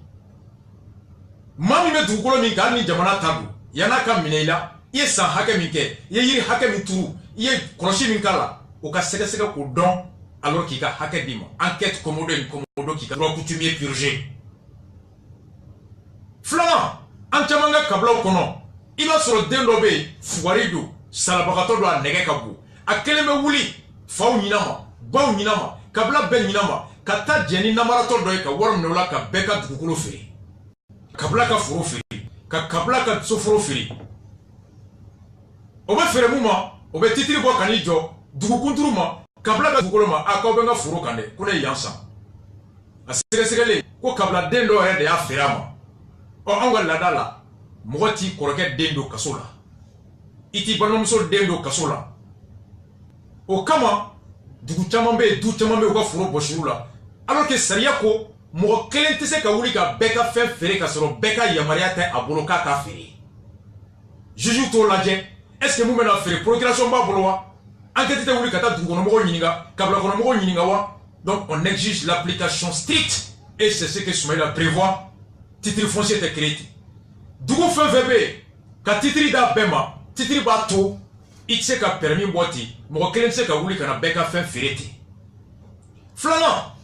Mami me Dugukolo Mingani Jamana Tabu, Yanaka Mineila. Il y a un hakemike, il y a un hakemitou, il y a un crochet minkala, au cas de pour don, alors qu'il y a un hakedim, enquête commodo qui a coutumier purgé. Flamand, Antamanga Kabla Kono, il va sur le dénobé, Fouaridou, Salabagato doit Negekabu, à Keleme Wuli, Fauninama, Bauninama, Kabla Ben Minama, Kata Jenny Namarato Doeka, Warm Nolaka, Beka Dukulofiri, Kablaka Furofiri, Kablaka Sofrofiri. Obe fere mouma, obe titiri bo kanijo, dugukunturuma, kabla ka dugukoloma, akaw benga furo kande, kune yansan. A sege ko kabla dendo ere de ya ferama. O anga ladala, mwati koroke dendo kasola. Iti balmamso dendo kasola. O kama, dugu chamambe, du chamambe uka furo boshurula. Alors que Sariako, mwa kelentese ka wuli ka beka fe fere kasoro, beka yamariate aboloka ka fere. Juju to laje, est-ce que vous avez fait procuration Baboloa? Enquête de Kata Dugonomo Yininga, Kablakonomo Yiningawa. Donc on exige l'application stricte et c'est ce que Soumaïla prévoit. Titre foncier est créé. Dougo fait VB, ka titri da Bema, titri bato, il s'est qu'à permis boiti, mon client s'est qu'à voulu qu'à beka fait ferreti. Flanant,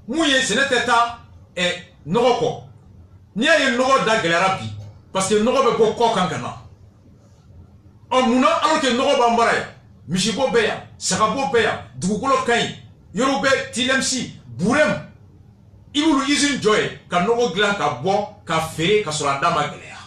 mouillé, ce n'était pas et Noroko. N'y a une Noro d'Aglarabi, parce que Noro veut beaucoup kankana. On mouna alors que Noro Bambaraya, Michibo Beya, Sarabo Beya, Dugukolo Kain, Yorube Tilemsi, Burem, Iboulou Izun Joy, ka Noro Glan ka bo, ka fere, ka sur la dama glea.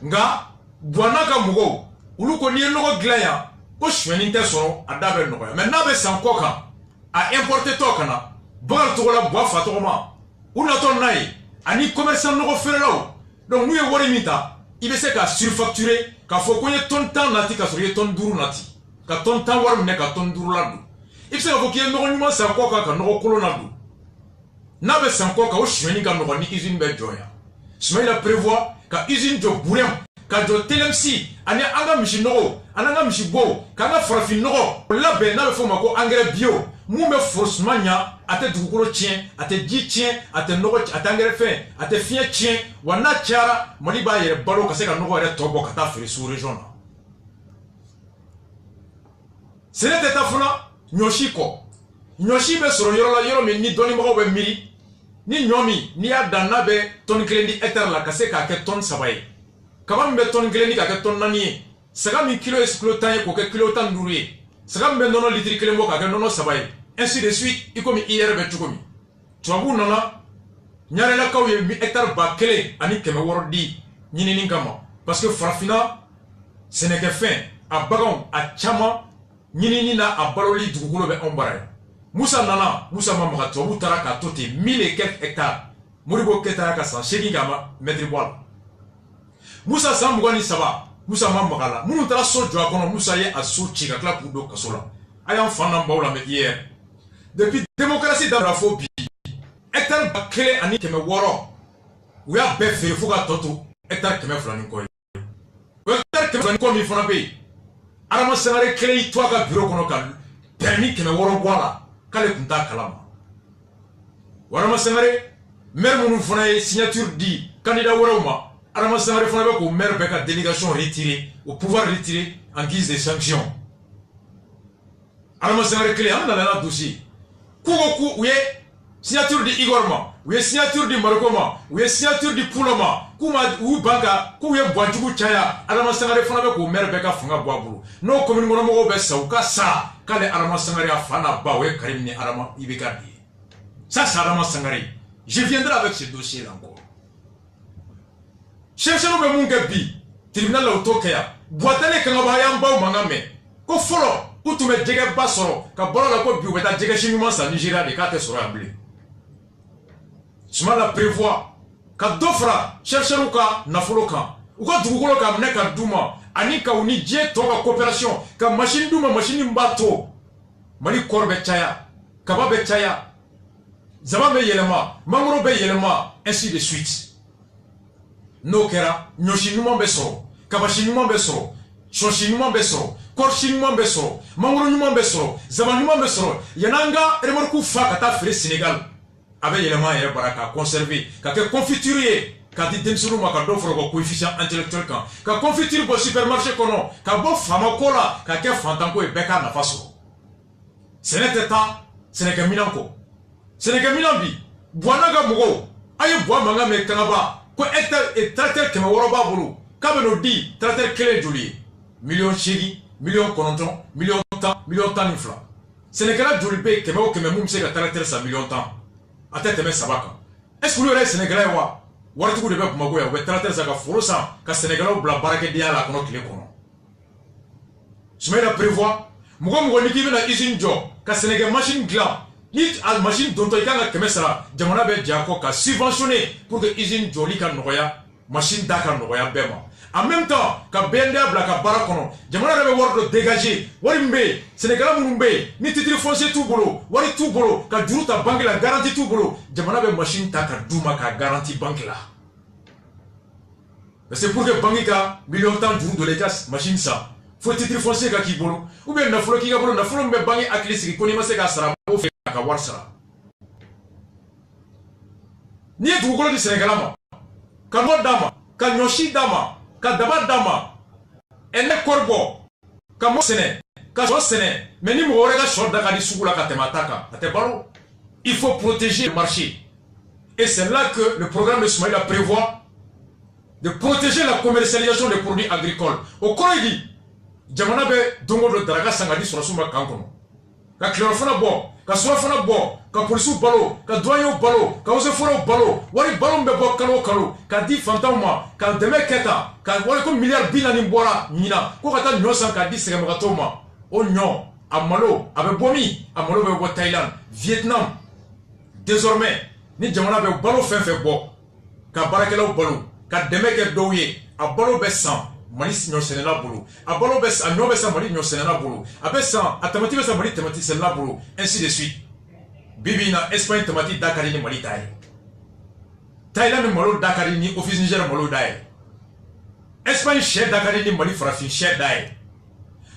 Nga, Buanaka Mugo, Uluko ni Noro Glaya, ko Shweninte Soro, Adabe Noya. Mais Nabe Sankoka, a importé to kana bagal to la bois fa to ma una to nai ani commerçant no fere law donc nous wori mita ibe se ka surfacturer ka fo ko ton temps nati ka sori ton duru nati ka ton temps war me ka ton duru la du ibe se ka fo ki no nyuma sa ko ka no ko na du na be san ko ka o shweni ka no ni usine be joya Smaïla prévoit ka usine de bourem ka do telemsi ani anga mishi no ananga mishi go kana farafin no la be na be fo mako engrais bio mu me forcément nya ate dugukolo tien ate di tien ate no ate engrais fin ate fien tien wana tiara mali ba yere balo ka se ka no re tobo ka ta fere sous région na sene teta funa nyoshi be soro yoro me ni doni mo be miri ni nyomi ni ya danna be ton klendi hectare la ka se ka ke ton sabaye kabam be ton klendi ka ke ton nani saga mi kilo exploitant ko ke kilo tan durier saga be nono litri kele mo ka ke nono sabaye ainsi de suite ikomi hier be tukomi tuabu nana nyare la kaw ye mi hectare ba kele ani keme wordi nyini ni kama parce que farafina ce n'est que fin a bagon a chama nyini ni na a baloli dugukolo be ombare Moussa Nana, Moussa Mamaka, tu tara ka tote 1000 et quelques hectares. Moribo ketara ka san shegi gama metri boal. Moussa Sambouani Saba, Moussa Mamaka, Mounou tara so joa kono Moussa ye a so chika kla kudo kasola. Ayam fanan baola me hier. Depuis démocratie dans la phobie, hectare bakele ani keme woro. Ouya be fere fuga toto hectare keme flani koy. Hectare keme flani koy mi fona be. Arama sangare kele toi ka bureau kono kan permis keme woro boala. Kale kunta kalama warama sangare maire munu fona signature di candidat waroma arama sangare fona be ko maire be ka délégation retirée au pouvoir retiré en guise de sanction arama sangare clé an la dossier ku ouye signature di Igorma ouye signature di Marokoma ouye signature di Pouloma kuma ou banka ku ye boanjugu chaya arama sangare fona be ko maire be ka funga boabulu no commune mono mo be sauka sa Kale Arama Sangare a fana bawe Karim ni Arama Ibekadi. Ça c'est Arama Sangare. Je viendrai avec ce dossier encore. Cherchez-nous be mungebi. Tribunal la utokea. Boatale kangabaya mbao mangame. Ko folo utume jege basoro ka bora la ko biu beta jege chimima sa Nigeria de kate soro amble. Suma la prévoit ka dofra cherchez-nous ka nafoloka. Uko dugukolo ka mneka duma ani ka uni je toga coopération ka machine duma machine mbato mali korbe chaya kaba be chaya zama be yelema mangoro be yelema ainsi de suite no kera nyoshi numa be so kaba shinuma be so shoshi numa be so korshi numa be so mangoro numa be so zama numa be so yananga remorku fa kata fere Sénégal abe yelema yere baraka conserver ka ke confiturer ka di demsuru ma ka do foro coefficient intellectuel kan ka confiture bo supermarché kono ka bo fama kola ka ke fantanko e beka na faso ce n'est pas ce n'est que minanko ce n'est que minambi boanaga mugo ayi bo manga me kanaba ko hectare et tracteur kema woroba bulu ka be no di tracteur kele joli million chigi million kononton million tan infla ce n'est que la joli be kema o kema mum se ka tracteur sa million tan atete me sabaka est-ce que le reste sénégalais wa waratugu de be Bamako ya we tracteur sa ka forosa ka sénégalais bla barake dia la kono kile kono Smaïla prévoit mugo niki bena usine jo ka sénégalais machine glam ni al machine donto ikanga kemesara jamana be jako ka subventionner pour que usine joli ka noya machine daka noya bema en même temps ka benda bla ka bara kono jamana be wordo dégager wari mbe sénégalais mumbe ni titre foncier tout bolo wari tout bolo ka juruta banque la garantie tout bolo jamana be machine taka duma ka garantie banque la c'est pour que banque ka million temps juru de l'état machine ça faut titre foncier ka ki bolo ou bien na folo ki ka bolo na folo mbe banque akilisi ko ni ma se ka sara o fe ka war sara ni du ko di sénégalais ma ka mo dama ka nyoshi dama ka daba dama ene korbo ka mo sene ka so sene mais ni mo rega shorda ka di sugula ka temataka ate baro il faut protéger le marché et c'est là que le programme de Smaïla prévoit de protéger la commercialisation des produits agricoles au Koroidi jamana be dongo do daraga sangadi sur suma kankono ka chlorophone bo ka sulfone bo ka polisu balo ka douane balo ka oseforo balo wari balo be bo kalo ka di fantama ka deme keta ka wari ko milliard bilani bora nyina ko kata nyosan ka di segamaka toma o nyo à malo avec bomi à malo avec Thaïlande Vietnam désormais ni jamana be balo fen fe bo ka barakelaw balo ka demeke doye a balo be san mali nyo senela bolo a balo be san nyo be san mali nyo senela bolo a be san a tamati be san mali tamati senela bolo ainsi de suite bibi na Espagne tamati Dakar ni mali tay Thaïlande malo Dakar ni office Niger malo day Espagne chef Dakar ni mali farafin chef day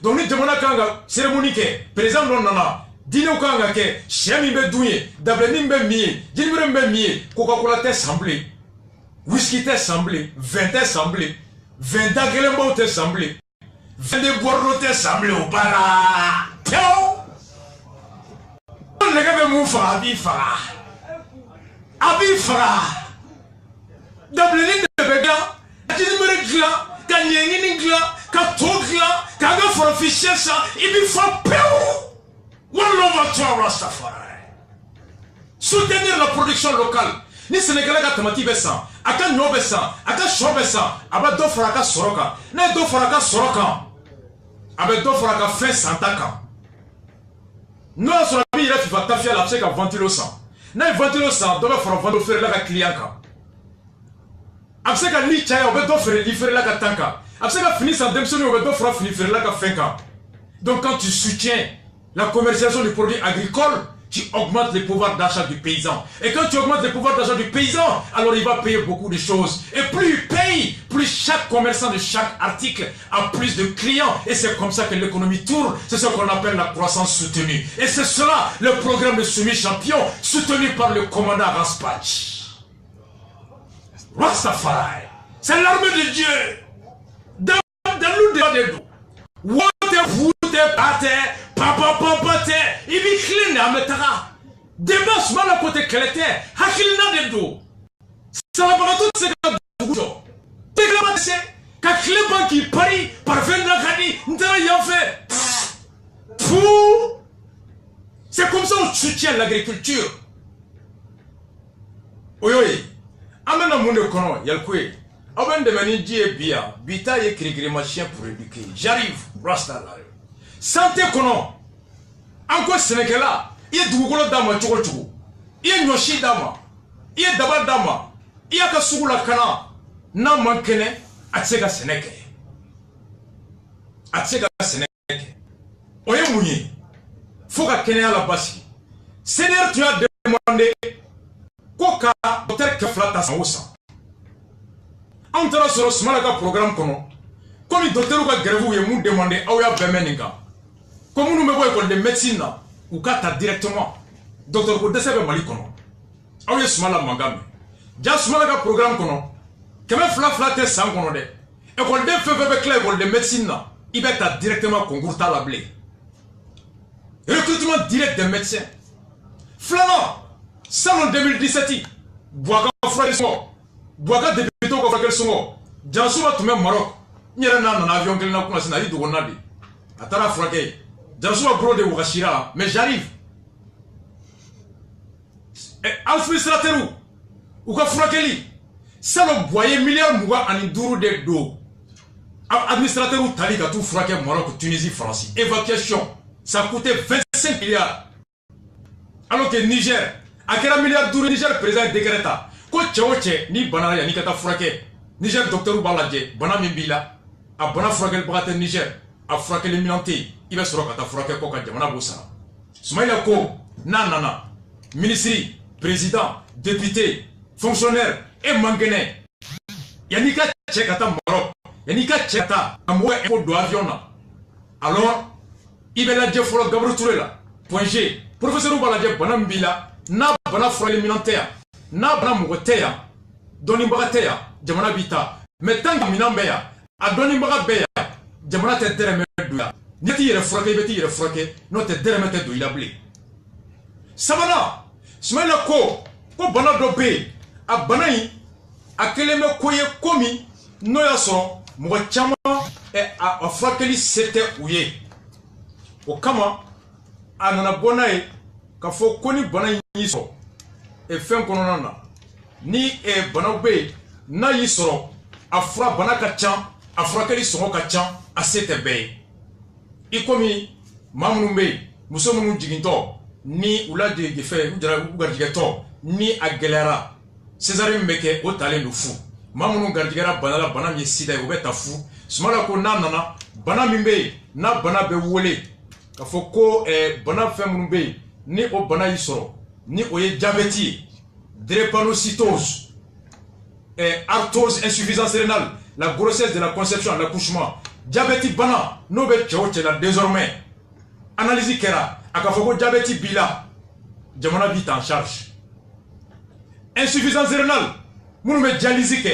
donc ni jamana kanga cérémonie ke président non nana dino kanga ke chemi be douye dable ni be mi jilmere be mi Coca-Cola te semblé whisky te semblé vin te semblé 20 ans que les mots te semblent, 22 bordeaux te semblent au para. On ne peut pas faire abifara. Abifara. Double ligne de béga, tu me glas, quand y a une glas, quand tout glas, quand on fait un fichier ça, il me faut péo. Wallah va toi Rastafari. Soutenir la production locale. Ni Sénégalais ka tamati be san aka nyo be san aka sho be san aba do faraka soroka na do faraka soroka abe do faraka fin santaka no so bi ira fi fatafia la ka ventilo san na ventilo san do be fara ventilo faire la ka client ka abse ka ni chaya obe do faire livrer la ka tanka abse ka fini sans demsoni obe do fara fini faire la ka fin ka. Donc quand tu soutiens la commercialisation des produits agricoles, tu augmentes le pouvoir d'achat du paysan. Et quand tu augmentes le pouvoir d'achat du paysan, alors il va payer beaucoup de choses. Et plus il paye, plus chaque commerçant de chaque article a plus de clients. Et c'est comme ça que l'économie tourne. C'est ce qu'on appelle la croissance soutenue. Et c'est cela le programme de semi-champion soutenu par le commandant Raspatch. Rastafari, c'est l'armée de Dieu. Dans le débat des dos. Il vit clean à mettra. Débat mal à côté qu'elle était. Hakilina de dos. Ça va pas tout ce que tu as. Déclamation. Quand Clément qui parie par 20 ans, n't'a rien fait. C'est comme ça qu'on soutient l'agriculture. Oui, oui. Amena monde kono yalkwe. Aben de mani die bia. Bita ye krigri machin pour éduquer. J'arrive. Rasta là. Santé kono. Encore Sénégal, il y a Dougolo Dama Tchoukou, il y a Nyoshi Dama, il y a Daba Dama, il y a Kasugula Kana, n'a manqué à Tsega Sénégal. À Tsega Sénégal. Oye Mouni, faut qu'à Kenya la basi. Seigneur, tu as demandé Koka, docteur Keflata Sangosa. Entre sur le Smalaga programme kono, comme le docteur Ouga Grevou et Mou demandé Aouya Bemeninga. Comme nous me voyons école de médecine, ou kata directement, docteur Kodesebe Malikono. Aouye Smala Mangame. Déjà Smala ka programme kono. Keme fla te sang kono de. École de feu clair école de médecine, il va être directement concours ta la blé. Recrutement direct des médecins. Flamand, salon 2017, Boaga frère songo, Boaga député ko frère songo. Jansouba tout même Maroc. Nyera na na avion kelna ko na di dogonadi. Atara frake. Jansouba bro de Ouachira, mais j'arrive. Administrateur ou ka frakeli. Salon boyer milliard mouga en duru de do. Administrateur ou tali ka tout fraké Maroc, Tunisie, France. Évacuation, ça coûtait 25 milliards. Alors que Niger, à quel milliard d'euros Niger président décréta. Ko tchaoche ni banana ya ni kata fraké. Niger docteur Baladje, bana mimbila, a bana fraké le bras Niger, a fraké le milanté. Il va se rendre à fraquer Koka Djamana Boussara. Soumaïla Ko, Nanana, ministre, président, député, fonctionnaire, et Mangene. Yanika Tchekata Maroc, Yanika Tchekata, Amoué et Podo Avion. Alors, il va la dire pour le Gabriel Tourela. Point G, professeur Baladje Banambila, n'a pas frappé l'éminentaire, n'a pas mougotea, Donimbatea, Djamana Bita, mais tant que Minambea, a Donimbatea, Djamana Tetere Meduya. Neti yere frake beti yere frake no te deremete do ilabli sabana smaila ko bana do be a bana yi akeleme koye komi no ya so mo chama e a frakeli sete uye o kama anana bona e ka fo koni bana yi so e fen kono nana ni e bana be na yi so afra bana ka chan afrakeli so ka chan a sete be ikomi Mamumbe, Musomu Jiginto, ni Oula de Gefe, Gardigato, ni Aguilera, César Mbeke, au talent de fou. Mamoun Gardigara, Banala, Banam Yesida, Obeta fou, Smalako Nana, Banamimbe, na Banabe Wole, Kafoko, Banam Femumbe, ni au Bana Isoro, ni Oye Diabeti, drépanocytose, arthrose, insuffisance rénale, la grossesse de la conception, l'accouchement, diabète bana, nobel tchéotchéla désormais. Analyse Kera, Akafoko diabète bila, Jamana vite en charge. Insuffisance rénale, Mounoumé dialyse ke,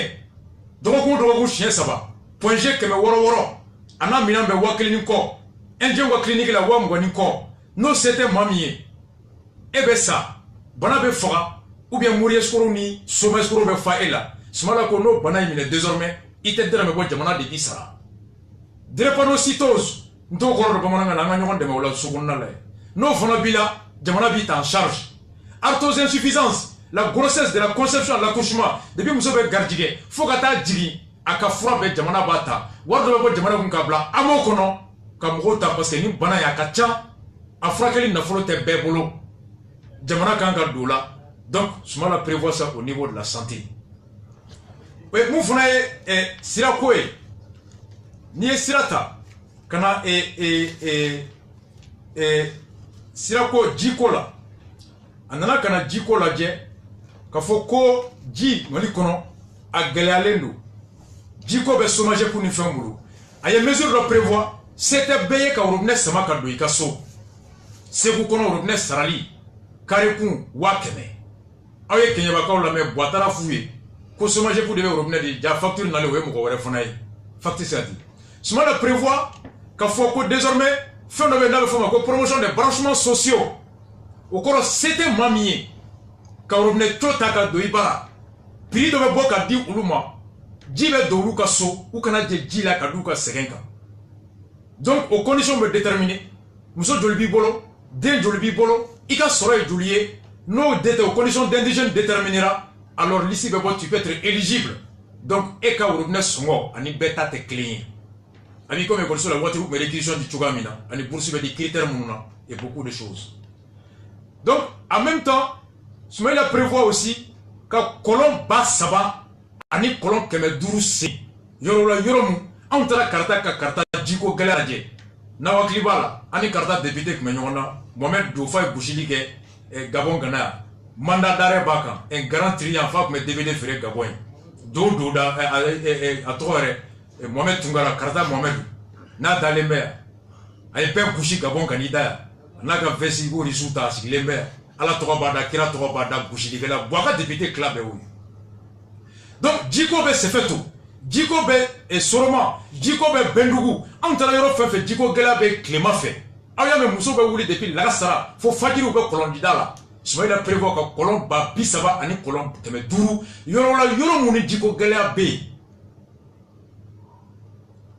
Drogo chien saba, point G que me woro, Ana Minan be wa clinique, Indien wa clinique la wa mwaniko, no c'était mamie. Ebe ça, Bana be fora, ou bien mourir skoroni, sommet skoro be faela, Smalako no bana yimine désormais, ite dera me bo Jamana de Isara. Drépanocytose, nous non fonabila, Jamana vite en charge. Arthrose insuffisance, la grossesse de la conception de l'accouchement, depuis nous sommes gardés, faut que tu dises, à Kafura be Jamana bata, Wardabo Jamana Kunkabla, Amokono, Kamrota, parce que nous bana ya kacha, Afrakeli n'a pas été bébolo, Jamana Kangadoula, donc, je la prévois ça au niveau de la santé. Oui, nous faisons Sirakoe. Ni sirata kana sirako jiko la anana kana jiko la je ka foko ji mali kono a galealendo jiko be somager pour ni fengulu aye mesure de prévoir c'était beye ka robne sama ka do ikaso seku kono robne sarali kareku wakeme aye kenya ba ka la me boatara fuye ko somager pour de robne di ja facture na le we mo ko wore fonay facture sati Sumala prévoit qu'à Foko désormais fait une promotion des branchements sociaux. Au cours c'était mamie. Quand on venait tout à Doibara, prix de Boka di Uluma, Jibe Doruka So, ou Kana de Jila Kaduka Serenka. Donc, aux conditions de déterminer, Mousso Jolibi Bolo, Den Jolibi Bolo, Ika Soray Julier, nos aux conditions d'indigène déterminera, alors l'ici tu peux être éligible. Donc, Eka Urubne Songo, Ani Beta te clean. Ami comme école sur la voiture, mais l'écriture du Tchougamina, ani poursuivre des critères mouna et beaucoup de choses. Donc, en même temps, Soumaïla prévoit aussi que colon bas saba, ani colon keme dourousse, yorola yoromu, antara karta ka karta djiko galadje, nawaklibala, ani karta député que menyona, Mohamed Doufa et Bouchilike, et Gabon Gana, mandat d'arrêt baka, un grand triomphe que me DVD ferait Gabon. Douda, à trois Mohamed Tungara, Karta Mohamed, na dalembe, ay pe kushi Gabon candidat, na ka vesigo risuta si lembe, ala trobada, kira trobada, kushi di la boaka député club e oui. Donc, Djiko be se fait tout. Djiko be et Soroma, Djiko be Bendougou, entre yoro fait Djiko gela be Clément fait. Aya me muso be wuli depuis la sara, faut fadiru be kolondida la. Soumaïla prévoit que kolon ba bisaba ani kolon teme duru, yoro la yoro muni Djiko gela be.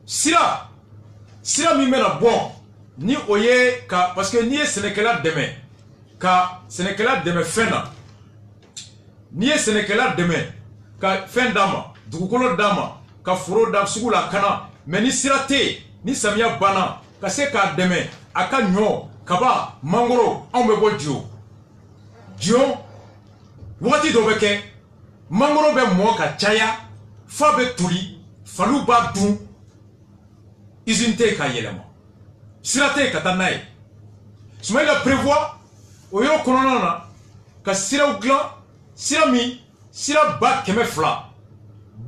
Sira mi mena bon ni oye ka parce que ni Sénégalais demain ka Sénégalais demain fin ni Sénégalais demain ka fin dama dugukolo dama ka furo dam sugula kana mais ni sirate ni samia bana ka se ka demain aka nyo kaba mangoro on be bo dio wati do beke mangoro be mo ka chaya fa be tuli falu ba dun Isinte ka yelema. Sirate katanae. Soumaïla prévoit au yo kononana ka sira glan, sira mi, sira ba keme fla.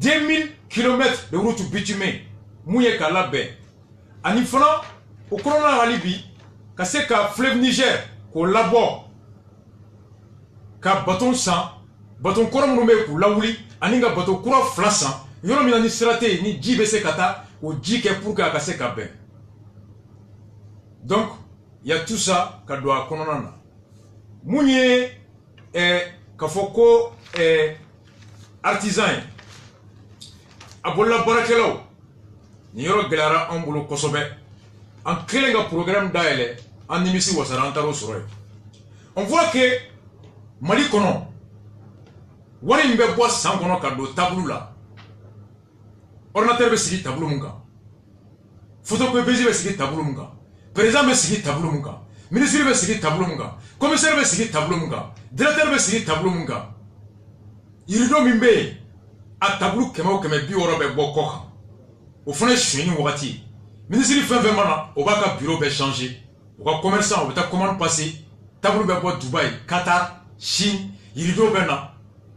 2000 km de route bitumée. Mouye ka labe. Anifana au kononana halibi ka se ka fleuve Niger ko labo. Ka baton sang, baton koram nume ko lawuli, aninga baton kura flasan. Yoro mina ni sirate ni jibese kata ou dit que pour qu'à casser cabin. Donc, il y a tout ça qu'on doit connaître. Mounié et Kafoko et artisan. Abola Barakelo. Nyoro Gelara Ambulo Kosobe. En créant un programme d'aile, en émission Wasarantaro Soroy. On voit que Mali Kono. Warimbe bois sans kono kado tableau là. Ordinateur be sigi tableau munga. Photocopieuse be sigi tableau munga. président bɛ sigi tableau mun kan, ministre bɛ sigi tableau mun kan, commissaire bɛ sigi tableau mun kan, directeur bɛ sigi tableau mun kan. Yirido min bɛ yen a tableau 100 o 100 60 bɛ bɔ kɔ kan. O fana ye suɲɛni wagati. Ministre fɛn fɛn mana o b'a ka bureau bɛ changer. O ka commerçant o bɛ taa commande passer. Tableau bɛ bɔ Dubaï, Qatar, Chine, yirido bɛ na.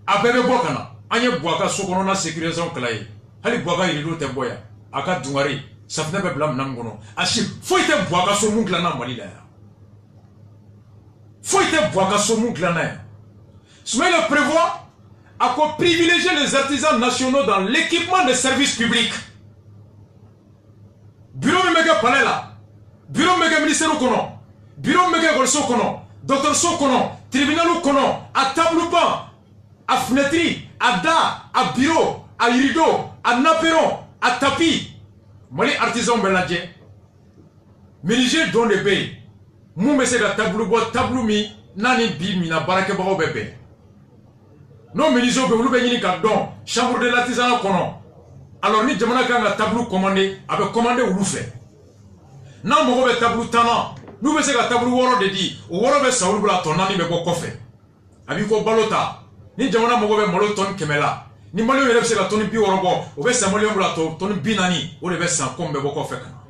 A bɛɛ bɛ bɔ ka na. An ye Bouaka so kɔnɔna sécurisation kɛla ye. Hali Bouaka yirido tɛ bɔ yan. A ka dungari safinɛ bɛ bila minɛn min kɔnɔ. A si foyi tɛ Bouaka so mun dilanna Mali la yan. Foyi tɛ Bouaka so mun dilanna yan. Soumaïla prévoit à privilégier les artisans nationaux dans l'équipement des services publics. Bureau de palais là, bureau de ministère au kono, bureau de école kono, docteur so kono, tribunal au kono, à tableau pan, à fenêtre, à da, à bureau, à rideau, à naperon, à tapis. Mali artisan beladje. Menuisier don de bay. Mou mese da tableau bois tableau mi nani bi mi na barake bao bébé. Non menuisier be ulu be nyini ka don chambre de l'artisanat kono. Alors ni jamana ka nga tableau commandé avec commandé ulu fait. Na mo be tableau tana, nous be se ka tableau woro de di, o woro be saoul bla ton nani be ko kofe. Abi ko balota. Ni jamana mo be molo ton kemela. Ni malo yele be se ka ton bi woro bo, o be sa molo bla ton bi nani, o de be san comme be ko kofe kana.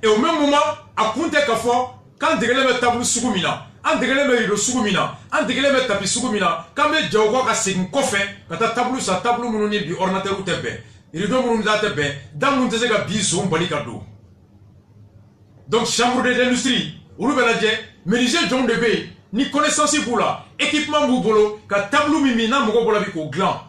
Et au même moment, à compter qu'à fois, quand dégale me tableau sougumina, en dégale me rideau sougumina, en dégale me tapis sougumina, quand me djaouga ka segin kofe, quand ta tableau sa tableau mouni bi ordinateur ou tebe, rideau mouni da tebe, dans mon tese ka bi zoom bali kado. Donc chambre de l'industrie, ou le beladje, menuisier John de Bay, ni connaissance pour là, équipement boubolo, ka tableau mimi na moko bola bi ko gland.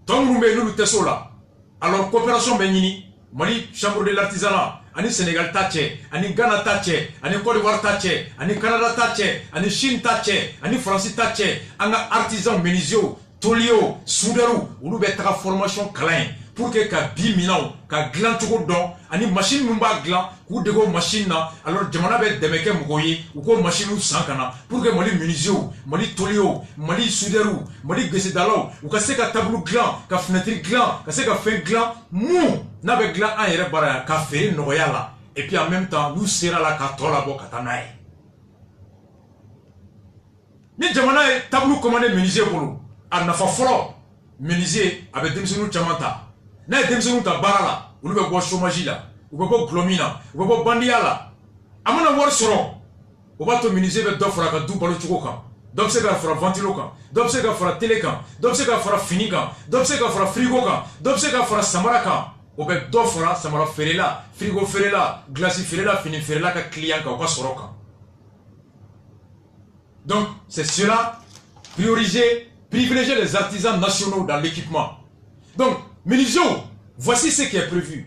Tom rumbe nous le teso là. Alors coopération benini, Mali chambre de l'artisanat. Ani Sénégal tache, ani Ghana tache, ani Côte d'Ivoire tache, ani Canada tache, ani Chine tache, ani France tache, anga artisan menuisier, tolio, soudeur, ou be tra formation klein pour que ka bi minao, ka glan tuko don, ani machine mumba glan, ou dego machine na, alors jamana be demeke mgoyi, ou ko machine ou sankana, pour que Mali menuisier, Mali tolio, Mali soudeur, Mali gesedalo, ou ka se ka tableau glan, ka fenêtre glan, ka se ka fin glan, mou n'avec glan un yere bara ka feri noya la et puis en même temps nous sera la ka tola bo katanae ni jamana tableau commandé menuisier bolo a nafa folo menuisier avec demsenu chamanta na demsenu ta barala ulu be bo chômage la ou be bo glomina ou be bo bandia la amana wor soro o ba to menuisier be do fora ka du balo chuko kan donc c'est ka fora ventilo kan donc c'est ka fora télé kan donc c'est ka fora fini kan donc c'est ka fora frigo kan donc c'est ka fora samara kan o bɛ dɔ fara samara feerela frigo feerela glace feerela fini feerela ka client ka o ka sɔrɔ kan. Donc c'est cela, privilégier les artisans nationaux dans l'équipement. Donc menuisier, voici ce qui est prévu.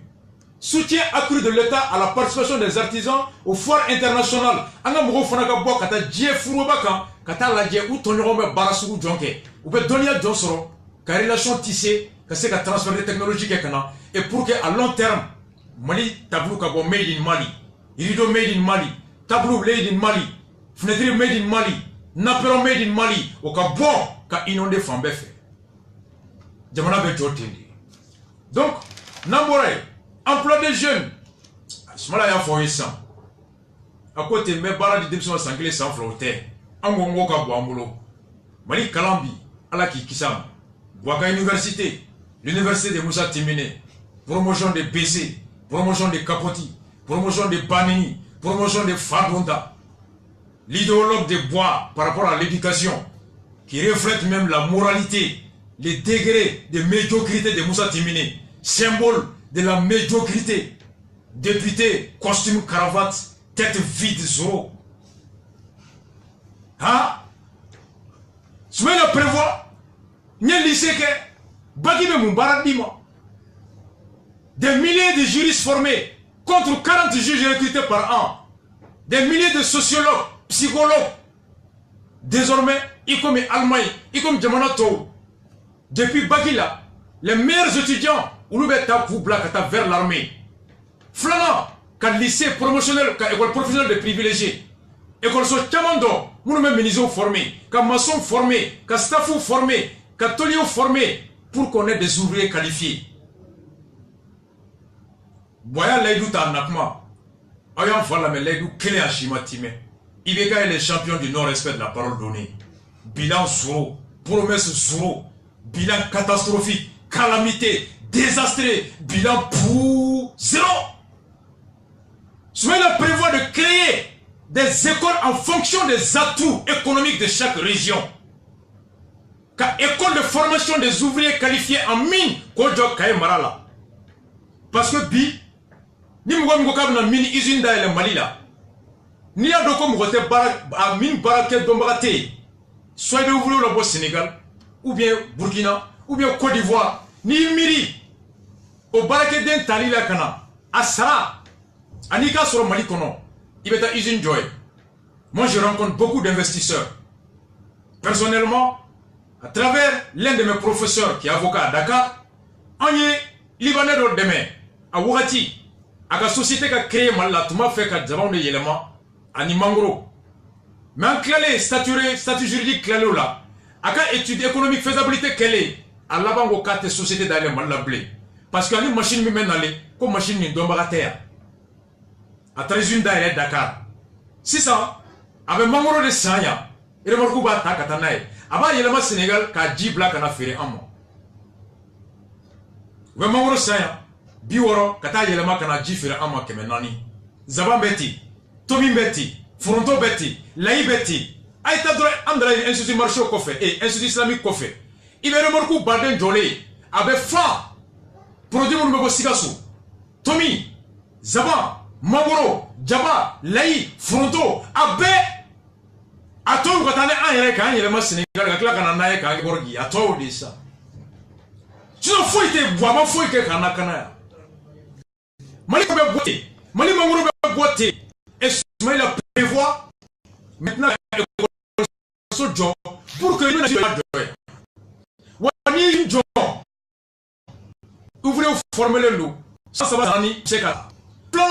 Soutien accru de l'État à la participation des artisans aux foires internationales. Anga mogo fana ka bɔ ka taa diɲɛ furuba kan ka taa lajɛ u tɔɲɔgɔnw bɛ baara sugu jɔn kɛ u bɛ dɔnniya jɔn sɔrɔ ka relation tisser ka se ka transfert de technologie kɛ kana. Et pour qu'à long terme, Mali tableau ka bon made in Mali, rideau made in Mali, tableau made in Mali, fenêtre made in Mali, naperon made in Mali, au ka bon ka inondé fambe fait. Jamana be jotendi. Donc, Nambore, emploi des jeunes. Smala ya foye sans. À côté, me bara di dipsima sangile sans flotter. Angongo ka boambulo. Mali Kalambi, ala ki kisam. Bouaka Université, l'université de Moussa Timine. Promotion de BC, promotion de Kapoti, promotion de Banini, promotion de Fadonda. L'idéologue de Bois par rapport à l'éducation, qui reflète même la moralité, les degrés de médiocrité de Moussa Timine, symbole de la médiocrité. Député, costume, cravate, tête vide, zéro. Hein? Soumaïla prévoit, n'y a lycée que, Bagime Moubaradima. Des milliers de juristes formés contre 40 juges recrutés par an. Des milliers de sociologues, psychologues. Désormais, y comme Allemagne, y comme Djamanato. Depuis Bagila, les meilleurs étudiants, vers l'armée. Flana, qu'un lycée promotionnel, qu'une école professionnelle de privilégiés. École so Chamando, nous même menuisiers formés, qu'un maçon formé, qu'un staffou formé, qu'un tolio formé, pour qu'on ait des ouvriers qualifiés. Boya Laïdou ta nakma. Ayant voilà mais les clés à Chimatime. Ibeka est le champion du non-respect de la parole donnée. Bilan zéro, promesse zéro, bilan catastrophique, calamité, désastré, bilan pour zéro. Soumaïla prévoit de créer des écoles en fonction des atouts économiques de chaque région. Car école de formation des ouvriers qualifiés en mine, Kodjo Kaye Marala. Parce que bi, ni mouga mouga na mine usine da le Mali là. Ni a doko mouga te a mine barake dombarate. Soit de ouvriers au Sénégal, ou bien Burkina, ou bien Côte d'Ivoire, ni miri. Au barake den tali la kana. A Sara, Anika sur le Mali kono. Il va être usine Joy. Moi je rencontre beaucoup d'investisseurs. Personnellement, à travers l'un de mes professeurs qui est avocat à Dakar, on est Libanais de demain, à Ouati, à la société qui a créé Malala, tout m'a fait qu'à Djabon de Yéléma, à Nimangro. Mais en clalé, statut juridique clalé là, à la étude économique faisabilité qu'elle est, à la banque au cas de société d'aller Malala blé. Parce qu'il y a une machine qui mène aller, comme machine qui tombe à terre. À travers une d'ailleurs Dakar. Si ça, avec Mangoro de Sanya, il y a beaucoup de Takatanaï. Aba yelema Sénégal ka jibla kana fere amo. We mangoro saya biworo kata yelema kana jifere amo kemenani. Zaban beti, Tomi beti, Fronto beti, Laï beti. Aïta dre andra institut marché au kofé et institut islamique kofé. Ibe remorku baden jolé abe fa produit mon mebo sigasu. Tomi, Zaban, Mangoro, Djaba, Laï, Fronto abe Atom quand on est en Irak, il est au Sénégal, il est en Naïka, il est borgi. Atom dit ça. Tu n'as pas été bois, mais faut que kana kana. Mali va boiter, Mali Mangoro va boiter. Et Soumaï la prévoit maintenant ce job pour que nous n'ayons pas de joie. Wani une job. Ouvrez ou formez le loup. Ça va s'en c'est ça. Plan.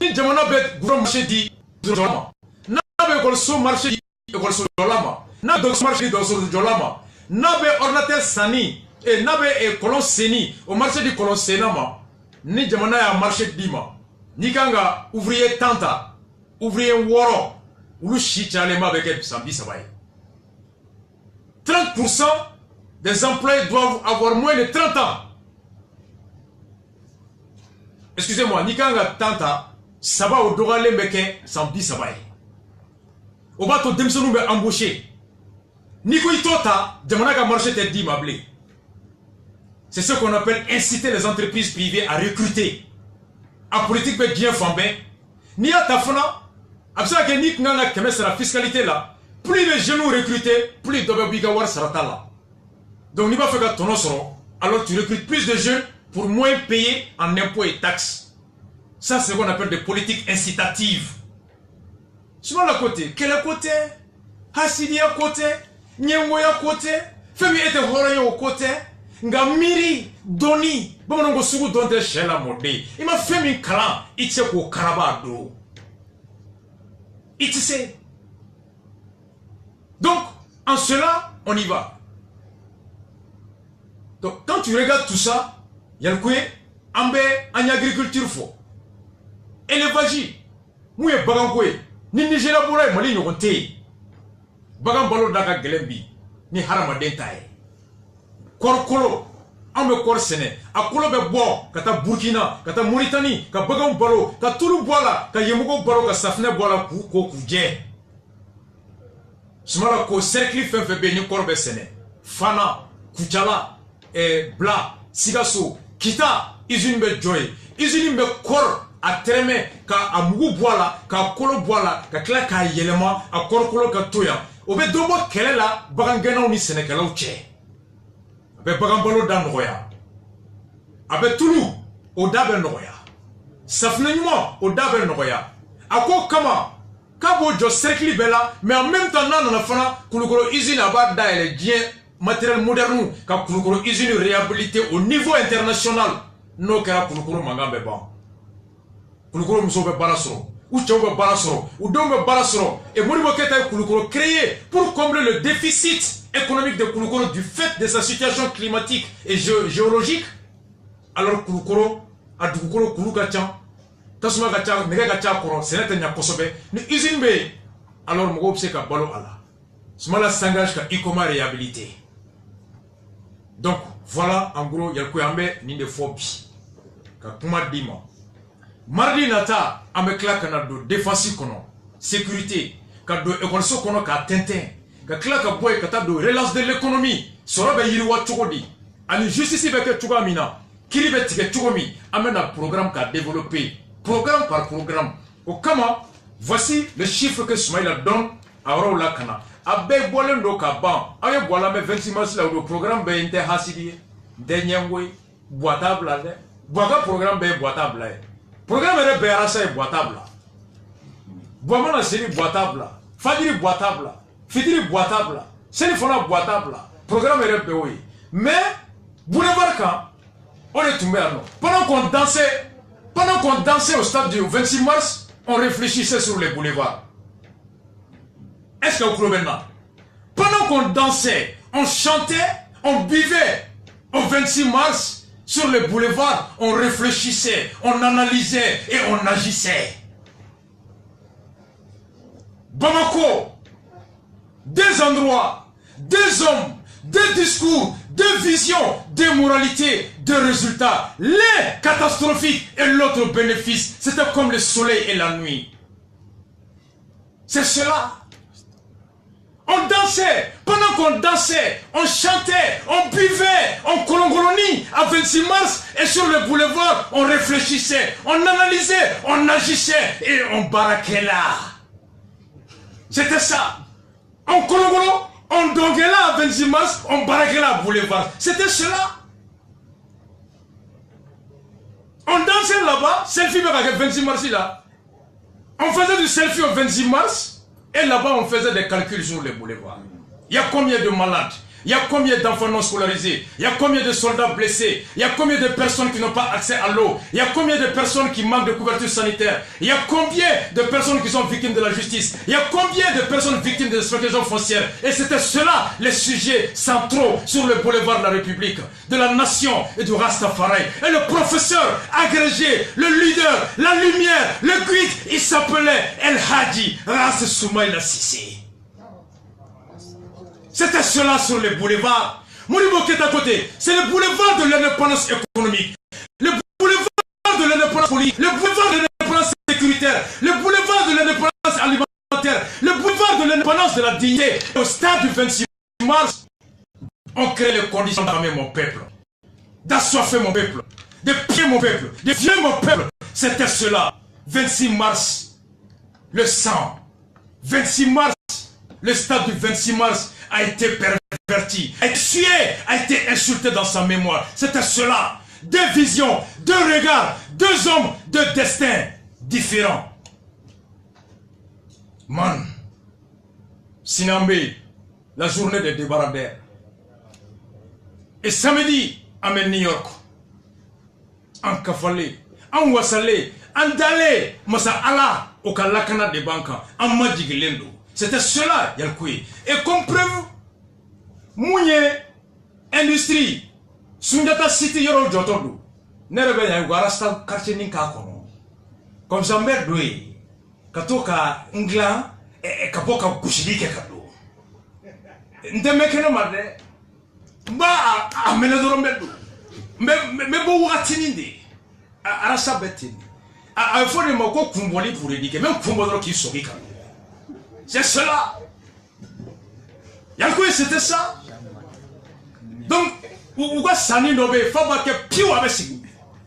Ni jamana bet gros marché dit jolama. Na be ko so marché dit école sur Jolama, n'a donc marché dans sur Jolama, n'a be ordinateur Sani et n'a be colon Seni au marché du colon Senama, ni jamana ya marché Dima, ni kanga ouvrier Tanta, ouvrier Woro, ou le chichalema avec Sambi Sabaye. 30% des employés doivent avoir moins de 30 ans. Excusez-moi, ni kanga Tanta, ça va au Dogale Meke Sambi Sabaye. Au bateau Demsonou be embauché. Niko Itota, Djamanaka marché te dit mablé. C'est ce qu'on appelle inciter les entreprises privées à recruter. En politique, be bien fambé. Ni à tafona, absa ke nik nganga keme la fiscalité là. Plus de jeunes recrutés, plus de bigawar sarata là. Donc, ni pas fait ton soro, alors tu recrutes plus de jeunes pour moins payer en impôts et taxes. Ça, c'est ce qu'on appelle des politiques incitatives. Sur le côté, quel côté? Hasidi à côté, Nyengo à côté, Femi était horreur au côté, Ngamiri, Doni, Bonongo Sugu Donte Shela Mode, il m'a fait mi kala, Itzeko Karabado. Itse. Donc, en cela, on y va. Donc, quand tu regardes tout ça, il y a le quoi, en agriculture faux. Élevage, mouye bagangoué. Ni Nigeria bora Mali nyokonte bagan balo daga gelembi ni harama dentaye korkolo ambe korsene akolo be bo kata Burkina kata Mauritanie ka bagan balo ka tulu bola ka yemugo balo ka safne bola ku ko kuje sumala ko cercle fenfe be ni korbe sene fana kuchala e bla sigaso kita izunbe joy izunbe kor a treme ka amugu boala ka kolo boala ka kla ka yelema a korkolo ka toya obe dobo kelela bagangena ni senekala uche be bagambalo da noya abe tulu o dabe noya safna nyuma o dabe noya ako kama kabo jo cercle bela mais en même temps na fana kulukolo usine aba da ele bien matériel moderne ka kulukolo usine réhabilité au niveau international no kera kulukolo mangambe ba Kulukoro musobe balasoro, ou tchoube balasoro, ou dombe balasoro, et Moribo Keta est Kulukoro créé pour combler le déficit économique de Kulukoro du fait de sa situation climatique et géologique. Alors Kulukoro, a Dukukoro Kulukachan, tasuma ka ca nege ka ca kɔrɔ sɛnɛ tɛ ɲa kosɛbɛ ni usine bɛ yen alors mɔgɔw bɛ se ka balo a la Soumala s'engage ka ICOMA réhabiliter donc voilà en gros Yalkoué an bɛ nin de fɔ bi ka kuma di ma mardi nata an bɛ tila ka na don défense kɔnɔ sécurité ka don école kɔnɔ k'a tɛntɛn ka tila ka bɔ yen ka taa don relance de l'économie sɔrɔ bɛ yiriwa cogo di ani justice bɛ kɛ cogoya min na kiri bɛ tigɛ cogo min an bɛ na programme ka développer programme par programme au kama voici le chiffre que Soumaïla donne à yɔrɔw la ka na a bɛɛ bɔlen don ka ban aw ye bɔ a la mɛ 26 mars la o don programme bɛɛ n tɛ hasidi ye n tɛ ɲɛngo ye buwa t'a bila dɛ buwa ka programme bɛɛ ye buwa t'a bila ye programme yɛrɛ bɛɛ arasa ye buwa t'a bila buwa mana seli buwa t'a bila fajiri buwa t'a bila fitiri buwa t'a bila seli fana buwa t'a bila programme yɛrɛ bɛɛ o ye mais boulevard kan on est tombé à nous pendant qu'on dansait au stade du 26 mars on réfléchissait sur les boulevards. Est-ce que vous croyez maintenant? Pendant qu'on dansait, on chantait, on buvait au 26 mars sur les boulevards, on réfléchissait, on analysait et on agissait. Bamako, des endroits, des hommes, des discours, des visions, des moralités, des résultats, l'un catastrophique et l'autre bénéfice. C'était comme le soleil et la nuit. C'est cela. On dansait. Pendant qu'on dansait, on chantait, on buvait, on colongolonie à 26 mars et sur le boulevard, on réfléchissait, on analysait, on agissait et on baraquait là. C'était ça. On colongolo. On donguait là à 26 mars, on baraquait là à boulevard. C'était cela. On dansait là-bas, selfie avec 26 mars là. On faisait du selfie au 26 mars et là-bas on faisait des calculs sur les boulevards. Il y a combien de malades? Il y a combien d'enfants non scolarisés? Il y a combien de soldats blessés? Il y a combien de personnes qui n'ont pas accès à l'eau? Il y a combien de personnes qui manquent de couverture sanitaire? Il y a combien de personnes qui sont victimes de la justice? Il y a combien de personnes victimes de l'exploitation foncière? Et c'était cela les sujets centraux sur le boulevard de la République, de la nation et du Rastafari. Et le professeur agrégé, le leader, la lumière, le guide, il s'appelait El Hadji Ras Soumaïla Cissé. C'était cela sur les boulevards. Modibo qui est à côté, c'est le boulevard de l'indépendance économique, le boulevard de l'indépendance politique, le boulevard de l'indépendance sécuritaire, le boulevard de l'indépendance alimentaire, le boulevard de l'indépendance de la dignité. Au stade du 26 mars, on crée les conditions d'armer mon peuple, d'assoiffer mon peuple, de piller mon peuple, de violer mon peuple. C'était cela. 26 mars, le sang. 26 mars, le stade du 26 mars a été perverti, a été tué, a été insulté dans sa mémoire. C'était cela. Deux visions, deux regards, deux hommes, deux destins différents. Man, Sinambe, la journée des débarradères. Et samedi, à New York, en Kafale, en Wassale, en Dale, Masa Allah, au Kalakana de Banka, en Madjigilendo. C'était cela, Yalkoué. Et comme preuve, Mounié, industrie, Sundata City Yoro Jotodo, Nerebe Yarasta quartier Ninkakono. Comme Zamber Doué, Katoka Ngla, et Kapoka Kushidike Kado. Ndemekeno Made, Ba Amenadorombedo, Mebo Watininde, Arasa Betin. A fois de Moko Kumboli pour éduquer, même Kumbolo qui sorika. C'est cela. Yalkoué, c'était ça. Donc, où va Sani Nobe, Faba que Piou avait signé.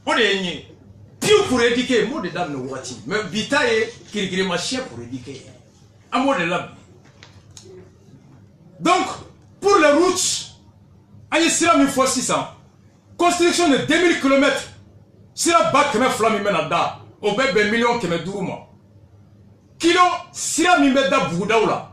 On est né. Piou pour éduquer, mot de dame no wati. Mais Vitae, qui est ma chien pour éduquer. Un mot de l'âme. Donc, pour les routes, il y a 1600. Construction de 2000 km. Si la bac me flamme menada, au bébé million qui me dourma. Kilo, si la mimeda Boudaoula.